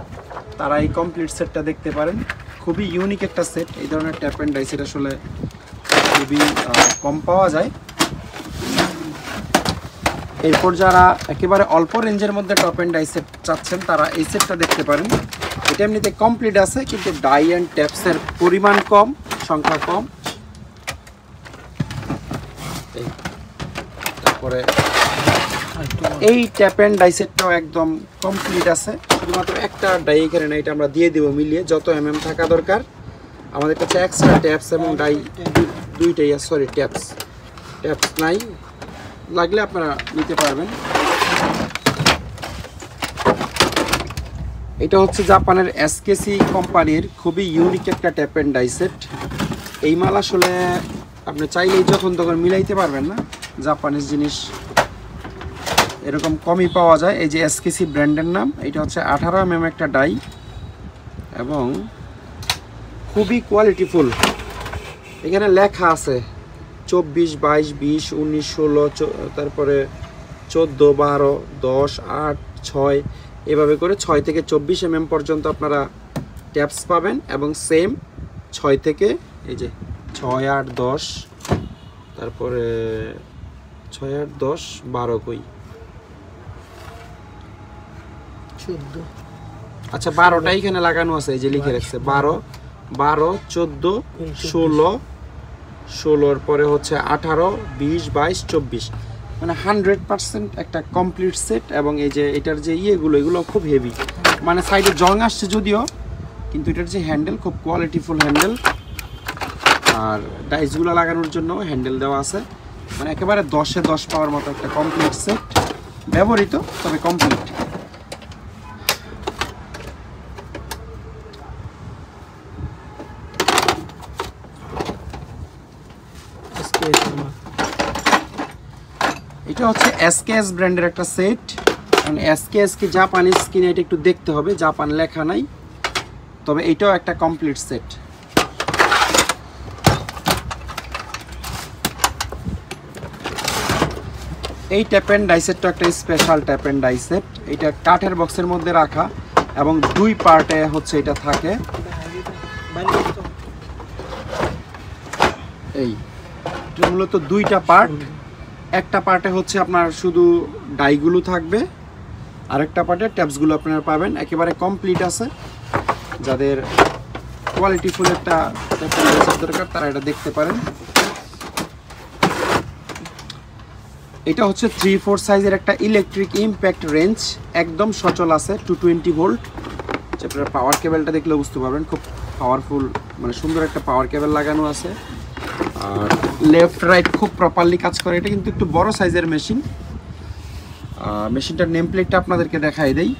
তারা এই কমপ্লিট সেটটা দেখতে পারেন। খুবই ইউনিক একটা সেট। এই ধরনের ট্যাপেন ডাইসেট আসলে খুবই কম পাওয়া যায়। এরপর যারা একেবারে অল্প রেঞ্জের মধ্যে টপ এন্ড ডাই সেট চাচ্ছেন, তারা এই সেটটা দেখতে পারেন। এটা এমনিতে কমপ্লিট আছে, কিন্তু ডাই অ্যান্ড ট্যাপসের পরিমাণ কম, সংখ্যা কম। তারপরে এই ট্যাপ অ্যান্ড ডাই সেটটাও একদম কমপ্লিট আছে, শুধুমাত্র একটা ডাই এখানে না, এটা আমরা দিয়ে দেবো মিলিয়ে যত থাকা দরকার। আমাদের কাছে এক্সট্রা ট্যাপস এবং ডাই দুইটাই, সরি ট্যাপস নাই, লাগলে আপনারা নিতে পারবেন। এটা হচ্ছে জাপানের এসকেসি কোম্পানির খুবই ইউনিক একটা ট্যাপ অ্যান্ড ডাই সেট। এই মাল আসলে আপনি চাইলেই যখন তখন মিলাইতে পারবেন না, জাপানিজ জিনিস এরকম কমই পাওয়া যায়। এই যে এসকেসি ব্র্যান্ডের নাম, এটা হচ্ছে 18 mm একটা ডাই এবং খুবই কোয়ালিটিফুল। এখানে লেখা আছে 24, 22, 20, 19, 16, তারপরে 14, 12, 10, 8, 6 এভাবে করে 6 থেকে 24 mm পর্যন্ত আপনারা ট্যাপস পাবেন। এবং সেম 6 থেকে এই যে 6, 8, 10, তারপরে 6, 8, 10, 12 কই 14, আচ্ছা 12টা এখানে লাগানো আছে, এই যে লিখে রাখছে 12, 12, 14, 16, 16 পরে হচ্ছে 18, 20, 22, 24, মানে 100% একটা কমপ্লিট সেট। এবং এই যে এটার যে এগুলো খুব হেভি, মানে সাইডে জং আসছে যদিও, কিন্তু এটার যে হ্যান্ডেল খুব কোয়ালিটিফুল হ্যান্ডেল, আর ডাইসগুলো লাগানোর জন্য হ্যান্ডেল দেওয়া আছে। মানে একেবারে 10-এ 10 পাওয়ার মতো একটা কমপ্লিট সেট, ব্যবহৃত তবে কমপ্লিট। এটা হচ্ছে এসকেএস ব্র্যান্ডের একটা সেট। কারণ এসকেএস কি জাপানিজ কিনে এটা একটু দেখতে হবে, জাপান লেখা নাই, তবে এটাও একটা কমপ্লিট সেট। এই ট্যাপ অ্যান্ড ডাই সেটটা একটা special tap and die set. এটা কাঠের বক্সের মধ্যে রাখা এবং 2 পার্টে হচ্ছে এটা থাকে। এই মূলত 2টা পার্ট, একটা পার্টে হচ্ছে আপনার শুধু ডাইগুলো থাকবে, আরেকটা পার্টে ট্যাপসগুলো আপনারা পাবেন। একেবারে কমপ্লিট আছে। যাদের কোয়ালিটিফুল একটা দরকার তারা এটা দেখতে পারেন। এটা হচ্ছে 3/4 সাইজের একটা ইলেকট্রিক ইম্প্যাক্ট রেঞ্জ, একদম সচল আছে, 220 ভোল্ট। আপনারা পাওয়ার কেবলটা দেখলে বুঝতে পারবেন, খুব পাওয়ারফুল, মানে সুন্দর একটা পাওয়ার কেবল লাগানো আছে। আর লেফট রাইট খুব প্রপারলি কাজ করে। এটা কিন্তু একটু বড় সাইজের মেশিন। মেশিনটার নেম প্লেটটা আপনাদেরকে দেখাই দেই।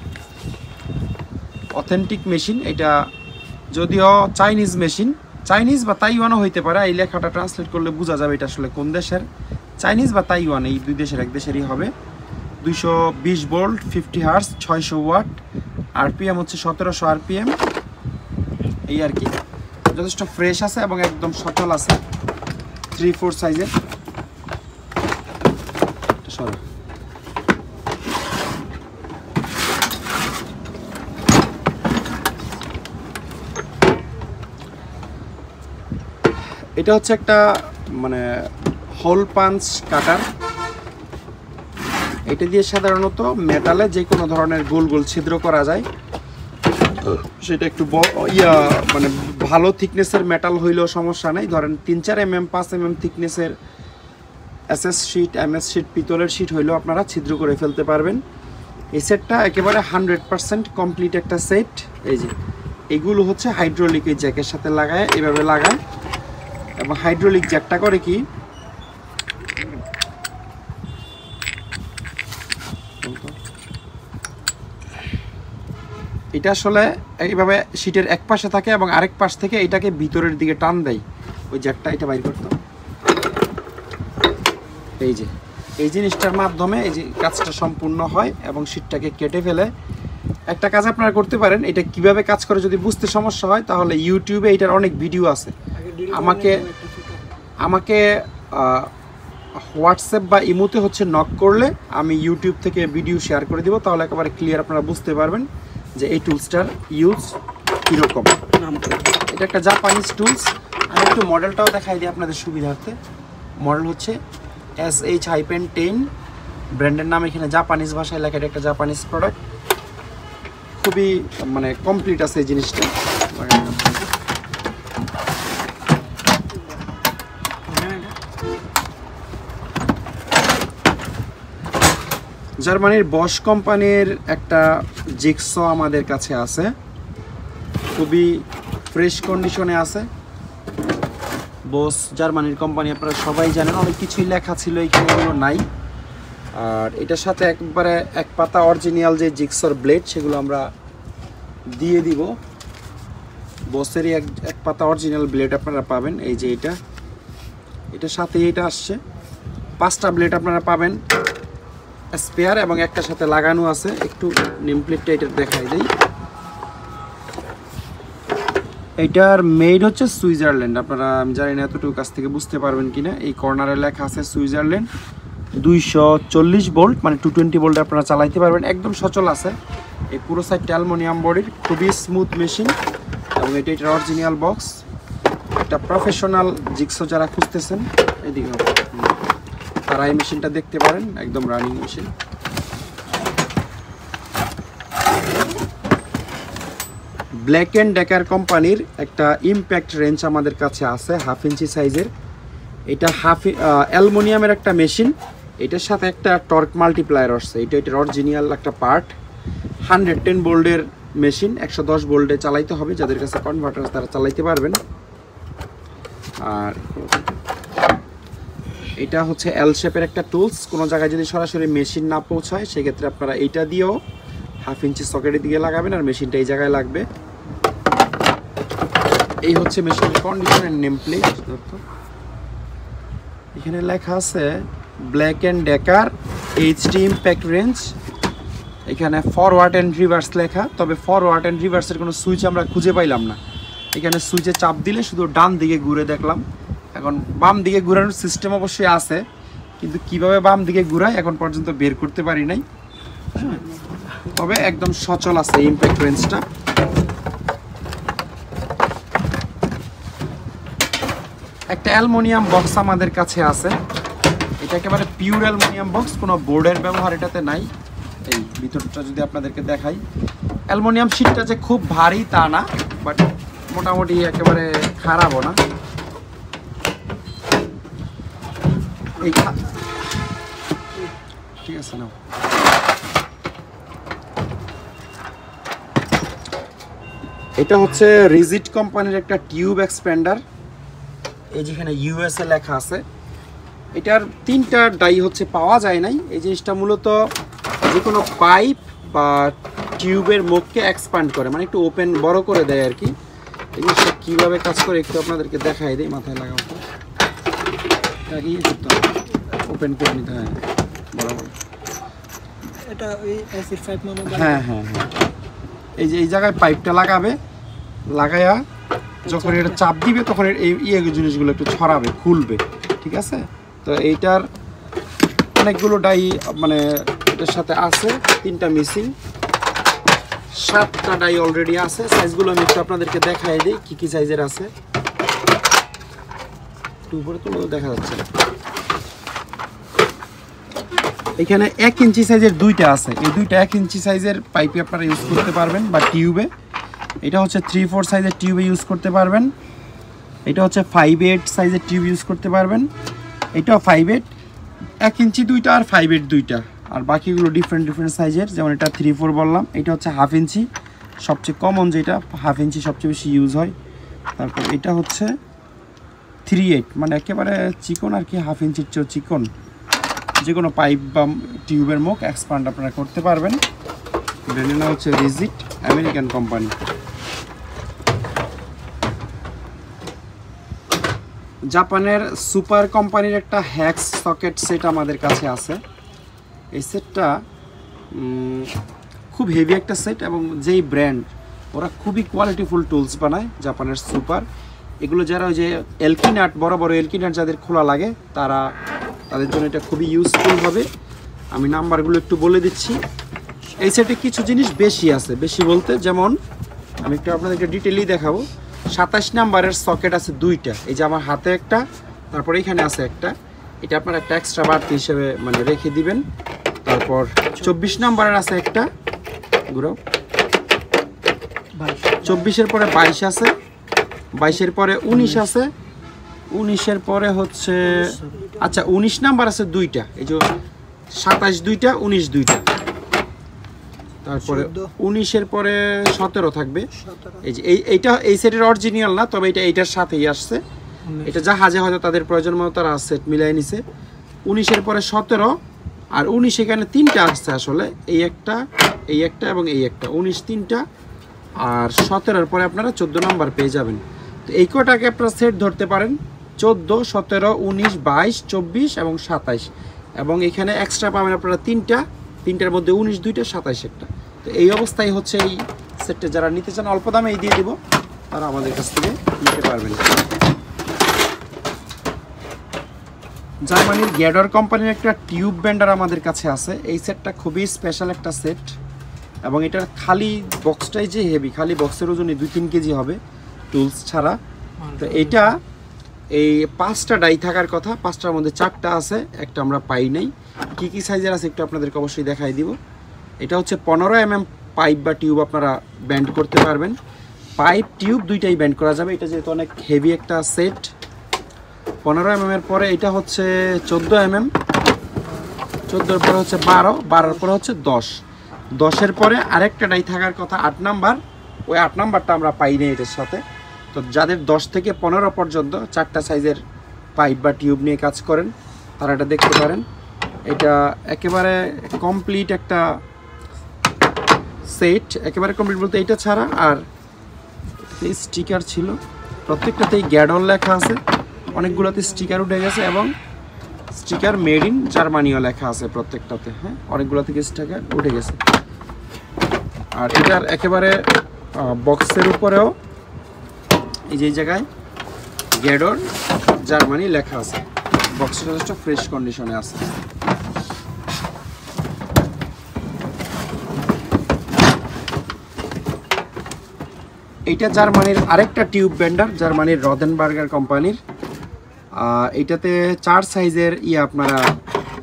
অথেন্টিক মেশিন এটা, যদিও চাইনিজ মেশিন, চাইনিজ বা তাইওয়ানও হইতে পারে। এই লেখাটা ট্রান্সলেট করলে বোঝা যাবে এটা আসলে কোন দেশের, চাইনিজ বা তাইওয়ান, এই দুই দেশের এক দেশেরই হবে। 220 ভোল্ট, 50 হার্টজ, 600 ওয়াট, আরপিএম হচ্ছে 1700 আরপিএম। এই আর কি, যথেষ্ট ফ্রেশ আছে এবং একদম সচল আছে। 3/4 সাইজের। এটা হচ্ছে একটা মানে হোল পাঞ্চ কাটার। এটা দিয়ে সাধারণত মেটালে যে কোনো ধরনের গোল গোল ছিদ্র করা যায়। সেটা একটু মানে ভালো থিকনেসের মেটাল হইলেও সমস্যা নেই। ধরেন 3-4 mm 5 mm থিকনেসের এসএস শিট, এমএস শিট, পিতলের শিট হইলেও আপনারা ছিদ্র করে ফেলতে পারবেন। এই সেটটা একেবারে 100% কমপ্লিট একটা সেট। এই যে এগুলো হচ্ছে হাইড্রোলিক এই জ্যাকের সাথে লাগায়, এভাবে লাগায়। এবং হাইড্রোলিক জ্যাকটা করে কি, এটা আসলে এইভাবে শিটের এক পাশে থাকে এবং আরেক পাশ থেকে এটাকে ভিতরের দিকে টান দেয় ওই জ্যাকটা। এটা বাইর করতাম এই যে এই জিনিসটার মাধ্যমে এই যে কাজটা সম্পূর্ণ হয় এবং শিটটাকে কেটে ফেলে। একটা কাজ আপনারা করতে পারেন, এটা কিভাবে কাজ করে যদি বুঝতে সমস্যা হয় তাহলে ইউটিউবে এটার অনেক ভিডিও আছে। আমাকে হোয়াটসঅ্যাপ বা ইমোতে হচ্ছে নক করলে আমি ইউটিউব থেকে ভিডিও শেয়ার করে দিব, তাহলে একেবারে ক্লিয়ার আপনারা বুঝতে পারবেন যে এই টুলসটার ইউজ কীরকম। এটা একটা জাপানিজ টুলস। আমি একটু মডেলটাও দেখাই দিই আপনাদের সুবিধার্থে। মডেল হচ্ছে SH-10, ব্র্যান্ডের নাম এখানে জাপানিজ ভাষায় লেখা। এটা একটা জাপানিজ প্রোডাক্ট, খুবই মানে কমপ্লিট আছে এই জিনিসটা। জার্মানির বস কোম্পানির একটা জিগসো আমাদের কাছে আছে, খুবই ফ্রেশ কন্ডিশনে আছে। বস জার্মানির কোম্পানি, আপনারা সবাই জানেন, অনেক কিছুই লেখা ছিল, এইখানে এগুলো নাই। আর এটার সাথে একবারে এক পাতা অরিজিনাল যে জিগসোর ব্লেড সেগুলো আমরা দিয়ে দিব। বসেরই এক পাতা অরিজিনাল ব্লেড আপনারা পাবেন। এই যে এটার সাথে এটা আসছে, 5টা ব্লেড আপনারা পাবেন স্পেয়ার এবং একটা সাথে লাগানো আছে। একটু নেম প্লেটটা এটা দেখাই দেই। এটার মেড হচ্ছে সুইজারল্যান্ড। আপনারা আমি জানি না এতটুকু কাছ থেকে বুঝতে পারবেন কিনা। এই কর্নারে লেখা আছে সুইজারল্যান্ড। 240 ভোল্ট মানে 220 ভোল্ট আপনারা চালাইতে পারবেন, একদম সচল আছে। এই পুরো সাইডটা অ্যালুমিনিয়াম বডির, খুবই স্মুথ মেশিন এবং এটার অরিজিনাল বক্স। একটা প্রফেশনাল জিগসো যারা খুঁজতেছেন এদিকে তারা এই মেশিনটা দেখতে পারেন, একদম running machine. Black and decker কোম্পানির একটা ইম্প্যাক্ট রেঞ্জ আমাদের কাছে আছে 1/2 ইঞ্চি সাইজের। এটা অ্যালুমিনিয়ামের একটা মেশিন। এটার সাথে একটা টর্ক মাল্টিপ্লায়ার আসছে। এটার অরিজিনাল একটা পার্ট। 110 ভোল্টের মেশিন, 110 ভোল্টে চালাইতে হবে। যাদের কাছে কনভার্টার তারা চালাইতে পারবেন। আর এটা হচ্ছে এল শেপের একটা টুলস। কোনো জায়গায় যদি সরাসরি মেশিন না পৌঁছায় সেক্ষেত্রে আপনারা এইটা দিয়েও 1/2 ইঞ্চি সকেটের দিকে লাগাবেন আর মেশিনটা এই জায়গায় লাগবে। এই হচ্ছে মেশিনের কন্ডিশনের নেম প্লেট। এখানে লেখা আছে black and decker HD impact range. এখানে ফরওয়ার্ড অ্যান্ড রিভার্স লেখা, তবে ফরওয়ার্ড অ্যান্ড রিভার্সের কোনো সুইচ আমরা খুঁজে পাইলাম না। এখানে সুইচে চাপ দিলে শুধু ডান দিকে ঘুরে দেখলাম। এখন বাম দিকে ঘুরানোর সিস্টেম অবশ্যই আছে, কিন্তু কিভাবে বাম দিকে ঘুরায় এখন পর্যন্ত বের করতে পারি নাই। তবে একদম সচল আছে ইম্প্যাক্ট রেঞ্জটা। একটা অ্যালুমিনিয়াম বক্স আমাদের কাছে আছে। এটা একেবারে পিওর অ্যালুমিনিয়াম বক্স, কোনো বোর্ডের ব্যবহার এটাতে নাই। এই ভিতরটা যদি আপনাদেরকে দেখাই, অ্যালুমিনিয়াম শিটটা যে খুব ভারী তা না, বাট মোটামুটি একেবারে খারাপও না। এই ঠিক আছে না। এটা হচ্ছে রিজিট কোম্পানির একটা টিউব এক্সপ্যান্ডার। এই যেখানে USA লেখা আছে। এটার 3টা ডাই হচ্ছে পাওয়া যায় নাই। এই জিনিসটা মূলত যে কোনো পাইপ বা টিউবের মুখকে এক্সপ্যান্ড করে, মানে একটু ওপেন বড় করে দেয় আর কি। এই জিনিসটা কীভাবে কাজ করে একটু আপনাদেরকে দেখাই দেয়, মাথায় লাগাও তো। ওপেন করে নিতে হয় বরাবর। এটা ওই অ্যাসিড পাইপ মানে। হ্যাঁ হ্যাঁ হ্যাঁ, এই যে এই জায়গায় পাইপটা লাগায়া যখন এটা চাপ দিবে তখন এই জিনিসগুলো একটু ছড়াবে, খুলবে। ঠিক আছে, তো এইটার অনেকগুলো ডাই মানে এটার সাথে আছে, 3টা মিসিং, 7টা ডাই অলরেডি আছে। সাইজগুলো আমি একটু আপনাদেরকে দেখাই দিই কী কী সাইজের আছে। একটু উপরে তুলে দেখা যাচ্ছে না। এখানে 1 ইঞ্চি সাইজের দুইটা আছে, এই দুইটা 1 ইঞ্চি সাইজের পাইপে আপনারা ইউজ করতে পারবেন বা টিউবে। এটা হচ্ছে 3/4 সাইজের টিউবে ইউজ করতে পারবেন। এটা হচ্ছে 5/8 সাইজের টিউব ইউজ করতে পারবেন। এটাও 5/8, 1 ইঞ্চি দুইটা আর 5/8 দুইটা, আর বাকিগুলো ডিফারেন্ট সাইজের। যেমন এটা 3/4 বললাম, এটা হচ্ছে 1/2 ইঞ্চি, সবচেয়ে কমন যেটা 1/2 ইঞ্চি সবচেয়ে বেশি ইউজ হয়। তারপর এটা হচ্ছে 3/8, মানে একেবারে চিকন আর কি, 1/2 ইঞ্চির চেয়েও চিকন। যে কোনো পাইপ বা টিউবের মুখ এক্সপান্ড আপনারা করতে পারবেন। ব্র্যান্ডের নাম হচ্ছে রিজিট, আমেরিকান কোম্পানি। জাপানের সুপার কোম্পানির একটা হ্যাক্স সকেট সেট আমাদের কাছে আছে। এই সেটটা খুব হেভি একটা সেট, এবং যেই ব্র্যান্ড ওরা খুবই কোয়ালিটিফুল টুলস বানায়, জাপানের সুপার। এগুলো যারা ওই যে এলকি নাট, বড় বড় এলকি নাট যাদের খোলা লাগে, তাদের জন্য এটা খুবই ইউজফুল হবে। আমি নাম্বারগুলো একটু বলে দিচ্ছি। এই সেটে কিছু জিনিস বেশি আছে, বেশি বলতে যেমন আমি একটু আপনাদেরকে ডিটেইলি দেখাবো। 27 নাম্বারের সকেট আছে দুইটা, এই যে আমার হাতে একটা, তারপর এখানে আছে একটা। এটা আপনার একটা এক্সট্রা বাড়তি হিসেবে মানে রেখে দিবেন। তারপর 24 নাম্বারের আছে একটা, ঘুরাও। 24-এর পরে 22 আছে, 22-এর পরে 19 আছে, 19-এর পরে হচ্ছে আচ্ছা 19 নাম্বার আছে দুইটা, এই যে 27 দুইটা, 19 দুইটা। তারপরে 19-এর পরে 17 থাকবে। এই যে এইটা এই সেটের অরিজিনাল না, তবে এইটার সাথেই আসছে। এটা জাহাজে হয়তো তাদের প্রয়োজন মতো তারা সেট মিলাই নিছে। 19-এর পরে 17, আর 19 এখানে তিনটা আসছে আসলে, এই একটা এবং এই একটা। 19 তিনটা, আর 17-এর পরে আপনারা 14 নাম্বার পেয়ে যাবেন। তো এই কটাকে আপনারা সেট ধরতে পারেন, 14, 17, 19, 22, 24 এবং 27। এবং এখানে এক্সট্রা পাবেন আপনারা তিনটার মধ্যে 19 দুইটা, 27 একটা। তো এই অবস্থায় হচ্ছে এই সেটটা যারা নিতে চান অল্প দামে দিয়ে দিব, তারা আমাদের কাছ থেকে নিতে পারবেন। জার্মানির গ্যাডর কোম্পানির একটা টিউব বেন্ডার আমাদের কাছে আছে। এই সেটটা খুবই স্পেশাল একটা সেট, এবং এটার খালি বক্সটাই যে হেভি, খালি বক্সের ওজনই 2-3 কেজি হবে টুলস ছাড়া। তো এটা এই 5টা ডাই থাকার কথা, 5টার মধ্যে 4টা আছে, একটা আমরা পাই নাই। কি কি সাইজের আছে একটু আপনাদেরকে অবশ্যই দেখাই দিব। এটা হচ্ছে 15 mm পাইপ বা টিউব আপনারা ব্যান্ড করতে পারবেন। পাইপ টিউব দুইটাই ব্যান্ড করা যাবে, এটা যেহেতু অনেক হেভি একটা সেট। 15 mm এর পরে এটা হচ্ছে 14 mm, 14-এর পরে হচ্ছে 12, 12-এর পরে হচ্ছে 10, 10-এর পরে আরেকটা ডাই থাকার কথা 8 নাম্বার, ওই 8 নাম্বারটা আমরা পাই নাই এটার সাথে। তো যাদের 10 থেকে 15 পর্যন্ত 4টা সাইজের পাইপ বা টিউব নিয়ে কাজ করেন, তারা এটা দেখতে পারেন। এটা একেবারে কমপ্লিট একটা সেট, একেবারে কমপ্লিট বলতে এটা ছাড়া। আর এই স্টিকার ছিল, প্রত্যেকটাতেই গ্যাডল লেখা আছে, অনেকগুলোতে স্টিকার উঠে গেছে, এবং স্টিকার মেড ইন জার্মানিও লেখা আছে প্রত্যেকটাতে। হ্যাঁ, অনেকগুলো থেকে স্টিকার উঠে গেছে। আর এটার একেবারে বক্সের উপরেও এই যে জায়গায় গ্যাডর জার্মানি লেখা আছে। বক্সটা যথেষ্ট ফ্রেশ কন্ডিশনে আছে। এইটা জার্মানির আরেকটা টিউব বেন্ডার, জার্মানির রদেনবার্গার কোম্পানির। এটাতে 4 সাইজের আপনারা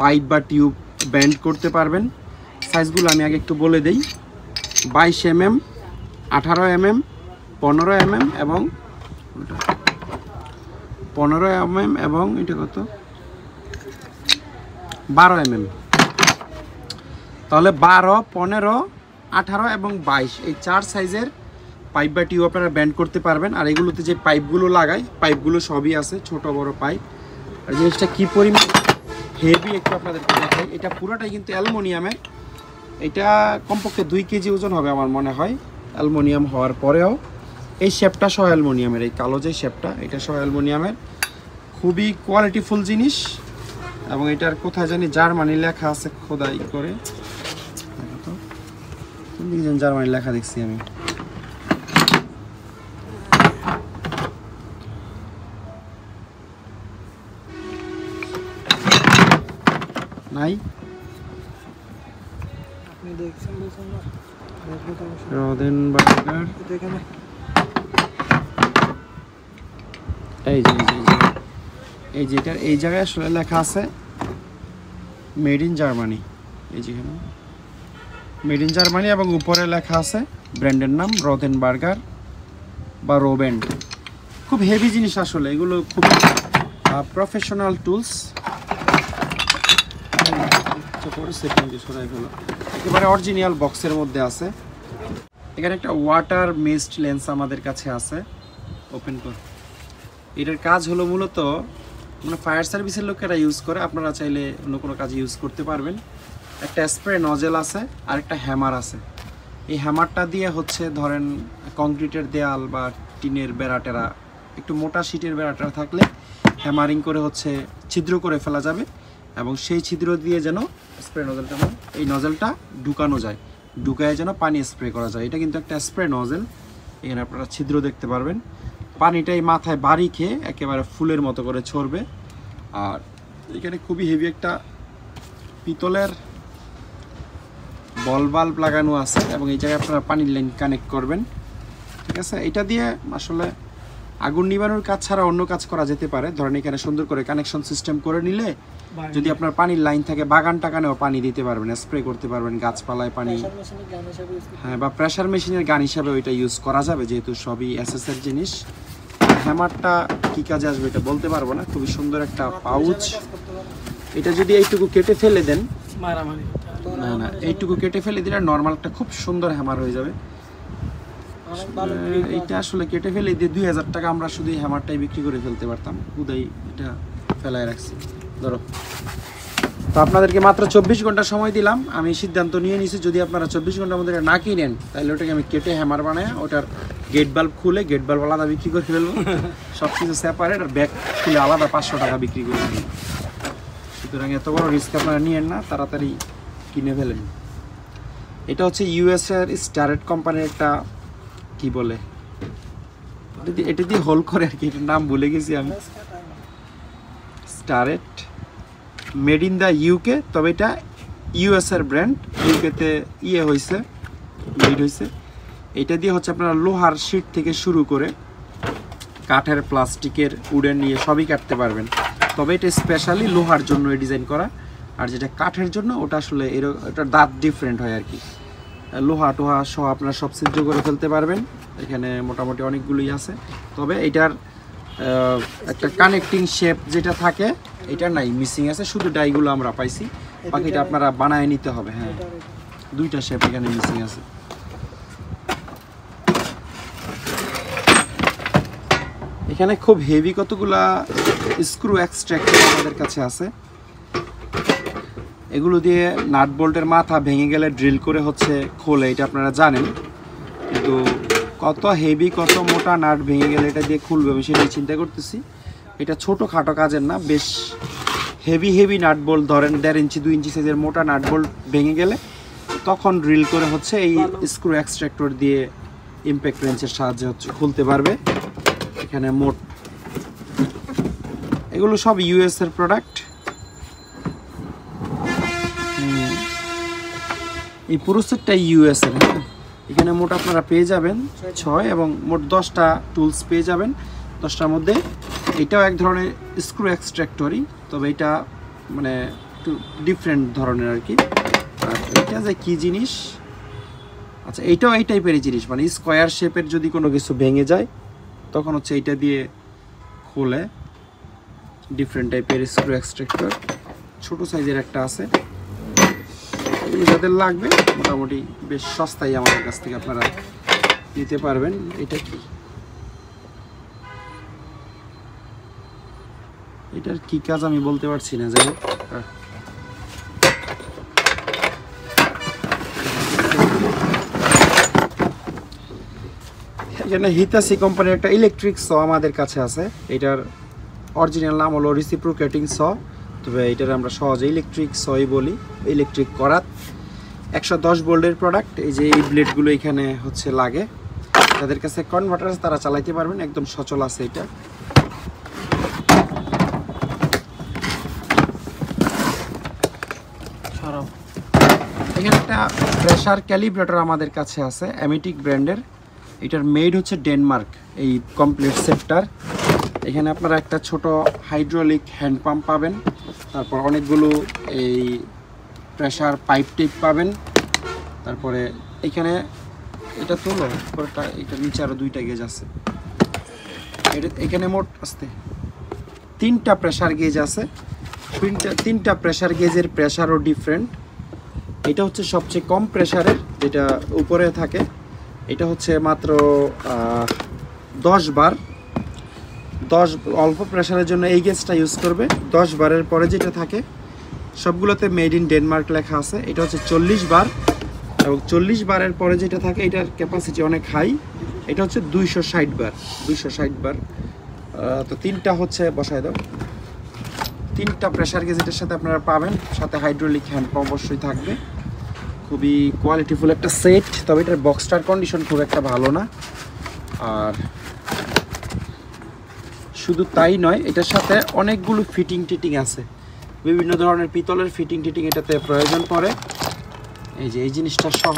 পাইপ বা টিউব ব্যান্ড করতে পারবেন। সাইজগুলো আমি আগে একটু বলে দেই। 22 mm, 18 mm, 15 mm এবং 15 mm এবং এটা কত 12 mm। তাহলে 12, 15, 18 এবং 22 এই 4 সাইজের পাইপ বা টিউব আপনারা ব্যান্ড করতে পারবেন। আর এগুলোতে যে পাইপগুলো লাগায়, পাইপগুলো সবই আছে, ছোট বড় পাইপ। আর জিনিসটা কী পরিমাণ হেভি একটু আপনাদেরকে দেখাই। এটা পুরোটাই কিন্তু অ্যালুমিনিয়ামের। এটা কমপক্ষে 2 কেজি ওজন হবে আমার মনে হয়, অ্যালুমিনিয়াম হওয়ার পরেও। এই শেপটা সহ অ্যালুমিনিয়ামের, এই কালো যে শেপটা, এটা সহ অ্যালুমিনিয়ামের। খুবই কোয়ালিটিফুল জিনিস, এবং এটার কোথায় জানি জার্মানি লেখা আছে খোদাই করে। জার্মানি লেখা দেখছি আমি। নাই, আপনি দেখছেন রদেনবার্গার, এখানে এই যে এই যেটা এই জায়গায় আসলে লেখা আছে মেড ইন জার্মানি, এই যেখানে মেড ইন জার্মানি এবং উপরে লেখা আছে ব্র্যান্ডের নাম রোদেনবার্গার বা রোবেন্ড। খুব হেভি জিনিস আসলে, এগুলো খুব প্রফেশনাল টুলস। একেবারে অরিজিনাল বক্সের মধ্যে আছে। এখানে একটা ওয়াটার মিস্ট লেন্স আমাদের কাছে আছে, ওপেন করে। এটার কাজ হলো মূলত মানে ফায়ার সার্ভিসের লোকেরা ইউজ করে, আপনারা চাইলে অন্য কোনো কাজে ইউজ করতে পারবেন। একটা স্প্রে নজেল আছে আর একটা হ্যামার আছে। এই হ্যামারটা দিয়ে হচ্ছে ধরেন কংক্রিটের দেয়াল বা টিনের বেড়াটেরা, একটু মোটা শীটের বেড়াটেরা থাকলে হ্যামারিং করে হচ্ছে ছিদ্র করে ফেলা যাবে, এবং সেই ছিদ্র দিয়ে যেন স্প্রে নজেলটা এই নজেলটা ঢুকানো যায়, ঢুকায় যেন পানি স্প্রে করা যায়। এটা কিন্তু একটা স্প্রে নজেল, এখানে আপনারা ছিদ্র দেখতে পারবেন। পানিটাই মাথায় বাড়ি খেয়ে একেবারে ফুলের মতো করে ছড়বে। আর এখানে খুবই হেভি একটা পিতলের বল বাল্ব লাগানো আছে, এবং এই জায়গায় আপনারা পানির লাইন কানেক্ট করবেন, ঠিক আছে। এটা দিয়ে আসলে আগুন নিবানোর কাজ ছাড়া অন্য কাজ করা যেতে পারে। ধরেন এখানে সুন্দর করে কানেকশন সিস্টেম করে নিলে যদি আপনার পানির লাইন থাকে বাগান টাগানেও পানি দিতে পারবেন, স্প্রে করতে পারবেন গাছপালায় পানি। হ্যাঁ, বা প্রেসার মেশিনের গান হিসাবে ওইটা ইউজ করা যাবে, যেহেতু সবই এসএসের জিনিস। হ্যামারটা কি কাজে আসবে এটা বলতে পারবো না। খুবই সুন্দর একটা পাউচ। এটা যদি এইটুকু কেটে ফেলে দেন, না না এইটুকু কেটে ফেলে দিলে নর্মাল একটা খুব সুন্দর হ্যামার হয়ে যাবে। এইটা আসলে কেটে ফেলে দিয়ে 2000 টাকা আমরা শুধু এই হ্যামারটাই বিক্রি করে ফেলতে পারতাম। উদয় এটা ফেলায় রাখছি ধরো। তো আপনাদেরকে মাত্র 24 ঘন্টা সময় দিলাম। আমি সিদ্ধান্ত নিয়ে নিয়েছি যদি আপনারা 24 ঘন্টার মধ্যে না কিনেন তাহলে ওটাকে আমি কেটে হ্যামার বানায় ওটার গেট বাল্ব খুলে গেট বাল্ব আলাদা বিক্রি করে ফেলবো, সব কিছু সেপারেট, আর ব্যাগ খুলে আলাদা 500 টাকা বিক্রি করে ফেলবো। সুতরাং এত বড় রিস্ক আপনারা নিয়েন না, তাড়াতাড়ি কিনে ফেলেন। এটা হচ্ছে ইউএসএর স্টারেট কোম্পানির একটা কি বলে, এটা দিয়ে হোল করে আর কি, এটার নাম ভুলে গেছি আমি। স্টারেট মেড ইন দ্য ইউকে, তবে এটা ইউএসএর ব্র্যান্ড, ইউকেতে হয়েছে, মেড হয়েছে। এটা দিয়ে হচ্ছে আপনারা লোহার শিট থেকে শুরু করে কাঠের, প্লাস্টিকের, উডেন নিয়ে সবই কাটতে পারবেন। তবে এটা স্পেশালি লোহার জন্য ডিজাইন করা, আর যেটা কাঠের জন্য ওটা আসলে এটার দাঁত ডিফারেন্ট হয় আর কি। লোহা টোহা সহ আপনারা সব ছিদ্র করে ফেলতে পারবেন। এখানে মোটামুটি অনেকগুলোই আছে, তবে এটার একটা কানেক্টিং শেপ যেটা থাকে এটা নাই, মিসিং আছে, শুধু ডাইগুলো আমরা পাইছি, বাকিটা আপনারা বানায় নিতে হবে। হ্যাঁ, দুইটা শেপ এখানে মিসিং আছে। এখানে খুব হেভি কতগুলা স্ক্রু এক্সট্রাক্টর আমাদের কাছে আছে। এগুলো দিয়ে নাট বোল্টের মাথা ভেঙে গেলে ড্রিল করে হচ্ছে খোলে, এটা আপনারা জানেন, কিন্তু কত হেভি কত মোটা নাট ভেঙে গেলে এটা দিয়ে খুলবে আমি সেটাই চিন্তা করতেছি। এটা ছোটোখাটো কাজের না, বেশ হেভি নাট বোল্ট, ধরেন 1.5 ইঞ্চি 2 ইঞ্চি সাইজের মোটা নাট বোল্ট ভেঙে গেলে তখন ড্রিল করে হচ্ছে এই স্ক্রু এক্সট্রাক্টর দিয়ে ইম্প্যাক্ট রেঞ্চের সাহায্যে হচ্ছে খুলতে পারবে। এখানে মোট এগুলো সব ইউএস এর প্রোডাক্ট। এই পুরো সেটটা ইউএস এর। এখানে মোট আপনারা পেয়ে যাবেন 6 এবং মোট 10টা টুলস পেয়ে যাবেন। 10টার মধ্যে এটাও এক ধরনের স্ক্রু এক্সট্রাক্টরই, তবে এটা মানে একটু ডিফারেন্ট ধরনের আর কি। আর এটা যে কী জিনিস, আচ্ছা এইটাও এই টাইপেরই জিনিস, মানে স্কোয়ার শেপের যদি কোনো কিছু ভেঙে যায় তখন হচ্ছে এইটা দিয়ে খোলে। ডিফারেন্ট টাইপের স্ক্রু এক্সট্রাক্টর, ছোটো সাইজের একটা আছে। এগুলো যাদের লাগবে মোটামুটি বেশ সস্তায় আমাদের কাছ থেকে আপনারা নিতে পারবেন। এটা কি, এটার কি কাজ আমি বলতে পারছি না, যাই হোক। এখানে হিতাসি কোম্পানির একটা ইলেকট্রিক স আমাদের কাছে আছে। এটার অরিজিনাল নাম হলো রিসিপ্রোকেটিং স, তবে এটার আমরা সহজে ইলেকট্রিক সই বলি। ইলেকট্রিক করাত 110 ভোল্টের প্রোডাক্ট। এই যে এই ব্লেডগুলো এখানে হচ্ছে লাগে, যাদের কাছে কনভার্টার আছে তারা চালাইতে পারবেন, একদম সচল আছে এটা। এখানে একটা প্রেসার ক্যালিব্রেটর আমাদের কাছে আছে, অ্যামেটিক ব্র্যান্ডের। এটার মেড হচ্ছে ডেনমার্ক, এই কমপ্লিট সেটটার। এখানে আপনারা একটা ছোট হাইড্রোলিক হ্যান্ড পাম্প পাবেন, তারপর অনেকগুলো এই প্রেসার পাইপ টিপ পাবেন। তারপরে এখানে এটা তোলো পুরোটা, এটা নিচে আরও 2টা গেজ আছে। এখানে মোট আসতে 3টা প্রেসার গেজ আছে। 3টা প্রেসার গেজের প্রেসারও ডিফারেন্ট। এটা হচ্ছে সবচেয়ে কম প্রেসারের, যেটা উপরে থাকে। এটা হচ্ছে মাত্র 10 বার। অল্প প্রেসারের জন্য এই গেজটা ইউজ করবে। 10 বারের পরে যেটা থাকে সবগুলোতে মেড ইন ডেনমার্ক লেখা আছে। এটা হচ্ছে 40 বার, এবং 40 বারের পরে যেটা থাকে এটার ক্যাপাসিটি অনেক হাই। এটা হচ্ছে 260 বার। 260 বার। তো 3টা হচ্ছে বসায় দাও। 3টা প্রেসার গেজ এটার সাথে আপনারা পাবেন, সাথে হাইড্রোলিক হ্যান্ড পাম্প অবশ্যই থাকবে। খুবই কোয়ালিটিফুল একটা সেট, তবে এটার বক্সটার কন্ডিশন খুব একটা ভালো না। আর শুধু তাই নয়, এটার সাথে অনেকগুলো ফিটিং টিটিং আছে, বিভিন্ন ধরনের পিতলের ফিটিং টিটিং এটাতে প্রয়োজন পড়ে। এই যে এই জিনিসটা সহ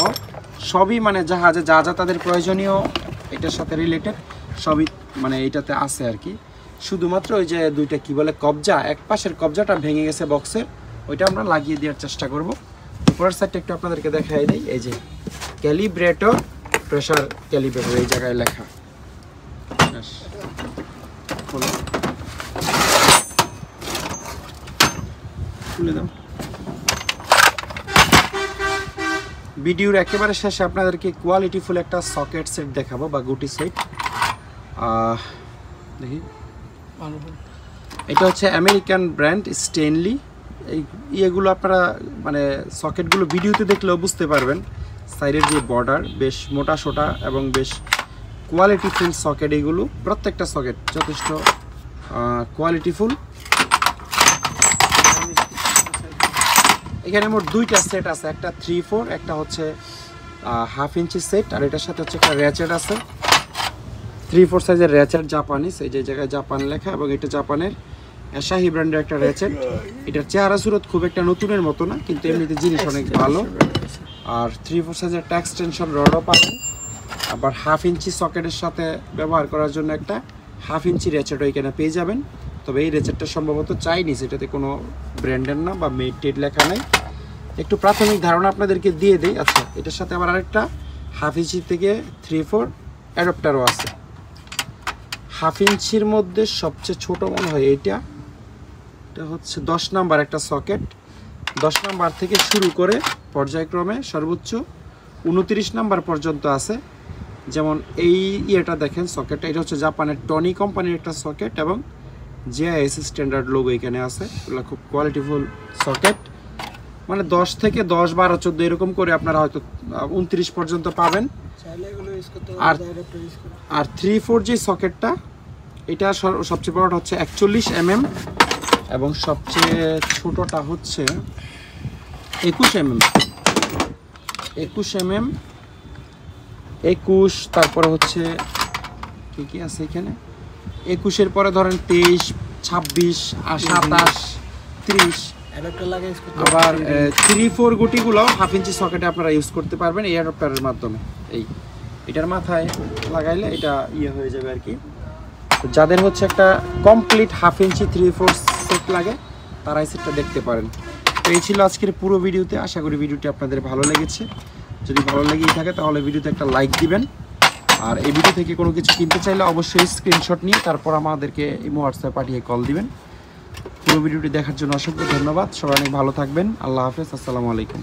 সবই মানে জাহাজে যা যা তাদের প্রয়োজনীয় এটার সাথে রিলেটেড সবই মানে এইটাতে আছে আর কি। শুধুমাত্র ওই যে 2টা কি বলে কবজা, এক পাশের কবজাটা ভেঙে গেছে বক্সের, ওইটা আমরা লাগিয়ে দেওয়ার চেষ্টা করব। উপরের সাইডটা একটু আপনাদেরকে দেখাই দিই। এই যে ক্যালিব্রেটর, প্রেসার ক্যালিব্রেটর এই জায়গায় লেখা। খুলে দাও। ভিডিওর একেবারে শেষে আপনাদেরকে কোয়ালিটিফুল একটা সকেট সেট দেখাবো বা গুটি সেট। দেখি, এটা হচ্ছে আমেরিকান ব্র্যান্ড স্টেনলি। এই ইয়েগুলো আপনারা মানে সকেটগুলো ভিডিওতে দেখলেও বুঝতে পারবেন। সাইডের যে বর্ডার বেশ মোটা সোটা এবং বেশ কোয়ালিটিফুল সকেট। এইগুলো প্রত্যেকটা সকেট যথেষ্ট কোয়ালিটিফুল। এখানে মোট 2টা সেট আছে, একটা 3/4, একটা হচ্ছে 1/2 ইঞ্চি সেট, আর এটার সাথে হচ্ছে একটা র্যাচেট আছে। 3/4 সাইজের র্যাচেট, জাপানিজ, এই যে জায়গায় জাপান লেখা, এবং এটা জাপানের আসাহি ব্র্যান্ডের একটা র্যাচেট। এটার চেহারা সুরত খুব একটা নতুনের মতো না, কিন্তু এমনিতে জিনিস অনেক ভালো। আর 3/4 সাইজের একটা এক্সটেনশন রডও পাবেন। আবার 1/2 ইঞ্চি সকেটের সাথে ব্যবহার করার জন্য একটা 1/2 ইঞ্চি র্যাচেটও এখানে পেয়ে যাবেন। তবে এই র্যাচেটটা সম্ভবত চাইনিজ, এটাতে কোনো ব্র্যান্ডের না বা মেড টেড লেখা নেই। একটু প্রাথমিক ধারণা আপনাদেরকে দিয়ে দেই। আচ্ছা, এটার সাথে আবার আরেকটা 1/2 ইঞ্চি থেকে 3/4 অ্যাডাপ্টারও আছে। 1/2 ইঞ্চির মধ্যে সবচেয়ে ছোট মনে হয় এটা হচ্ছে 10 নাম্বার একটা সকেট। 10 নাম্বার থেকে শুরু করে পর্যায়ক্রমে সর্বোচ্চ 29 নাম্বার পর্যন্ত আছে। যেমন এই ইয়েটা দেখেন সকেটটা, এটা হচ্ছে জাপানের টনি কোম্পানির একটা সকেট, এবং জিআইএস স্ট্যান্ডার্ড লোগো এখানে আছে। এগুলো খুব কোয়ালিটিফুল সকেট, মানে 10 থেকে 10, 12, 14 এরকম করে আপনারা হয়তো 29 পর্যন্ত পাবেন। আর 3/4 যে সকেটটা, এটা সবচেয়ে বড়টা হচ্ছে 41 mm, এবং সবচেয়ে ছোটটা হচ্ছে 21 mm। 21, তারপরে হচ্ছে কি আছে এখানে, 21-এর পরে ধরেন 23, 26, 27, 30। আবার 3/4 গুটিগুলো 1/2 ইঞ্চি সকেটে আপনারা ইউজ করতে পারবেন এই অ্যাডাপ্টারের মাধ্যমে। এটার মাথায় লাগাইলে এটা ইয়ে হয়ে যাবে আর কি। তো যাদের হচ্ছে একটা কমপ্লিট 1/2 ইঞ্চি 3/4 সেট লাগে তারা এই সেটটা দেখতে পারেন। তো এই ছিল আজকের পুরো ভিডিওতে। আশা করি ভিডিওটি আপনাদের ভালো লেগেছে। যদি ভালো লেগেই থাকে তাহলে ভিডিওতে একটা লাইক দিবেন। আর এই ভিডিও থেকে কোনো কিছু কিনতে চাইলে অবশ্যই স্ক্রিনশট নিয়ে তারপর আমাদেরকে ইমো হোয়াটসঅ্যাপে পাঠিয়ে কল দিবেন। পুরো ভিডিওটি দেখার জন্য অসংখ্য ধন্যবাদ। সবাই অনেক ভালো থাকবেন। আল্লাহ হাফেজ। আসসালামু আলাইকুম।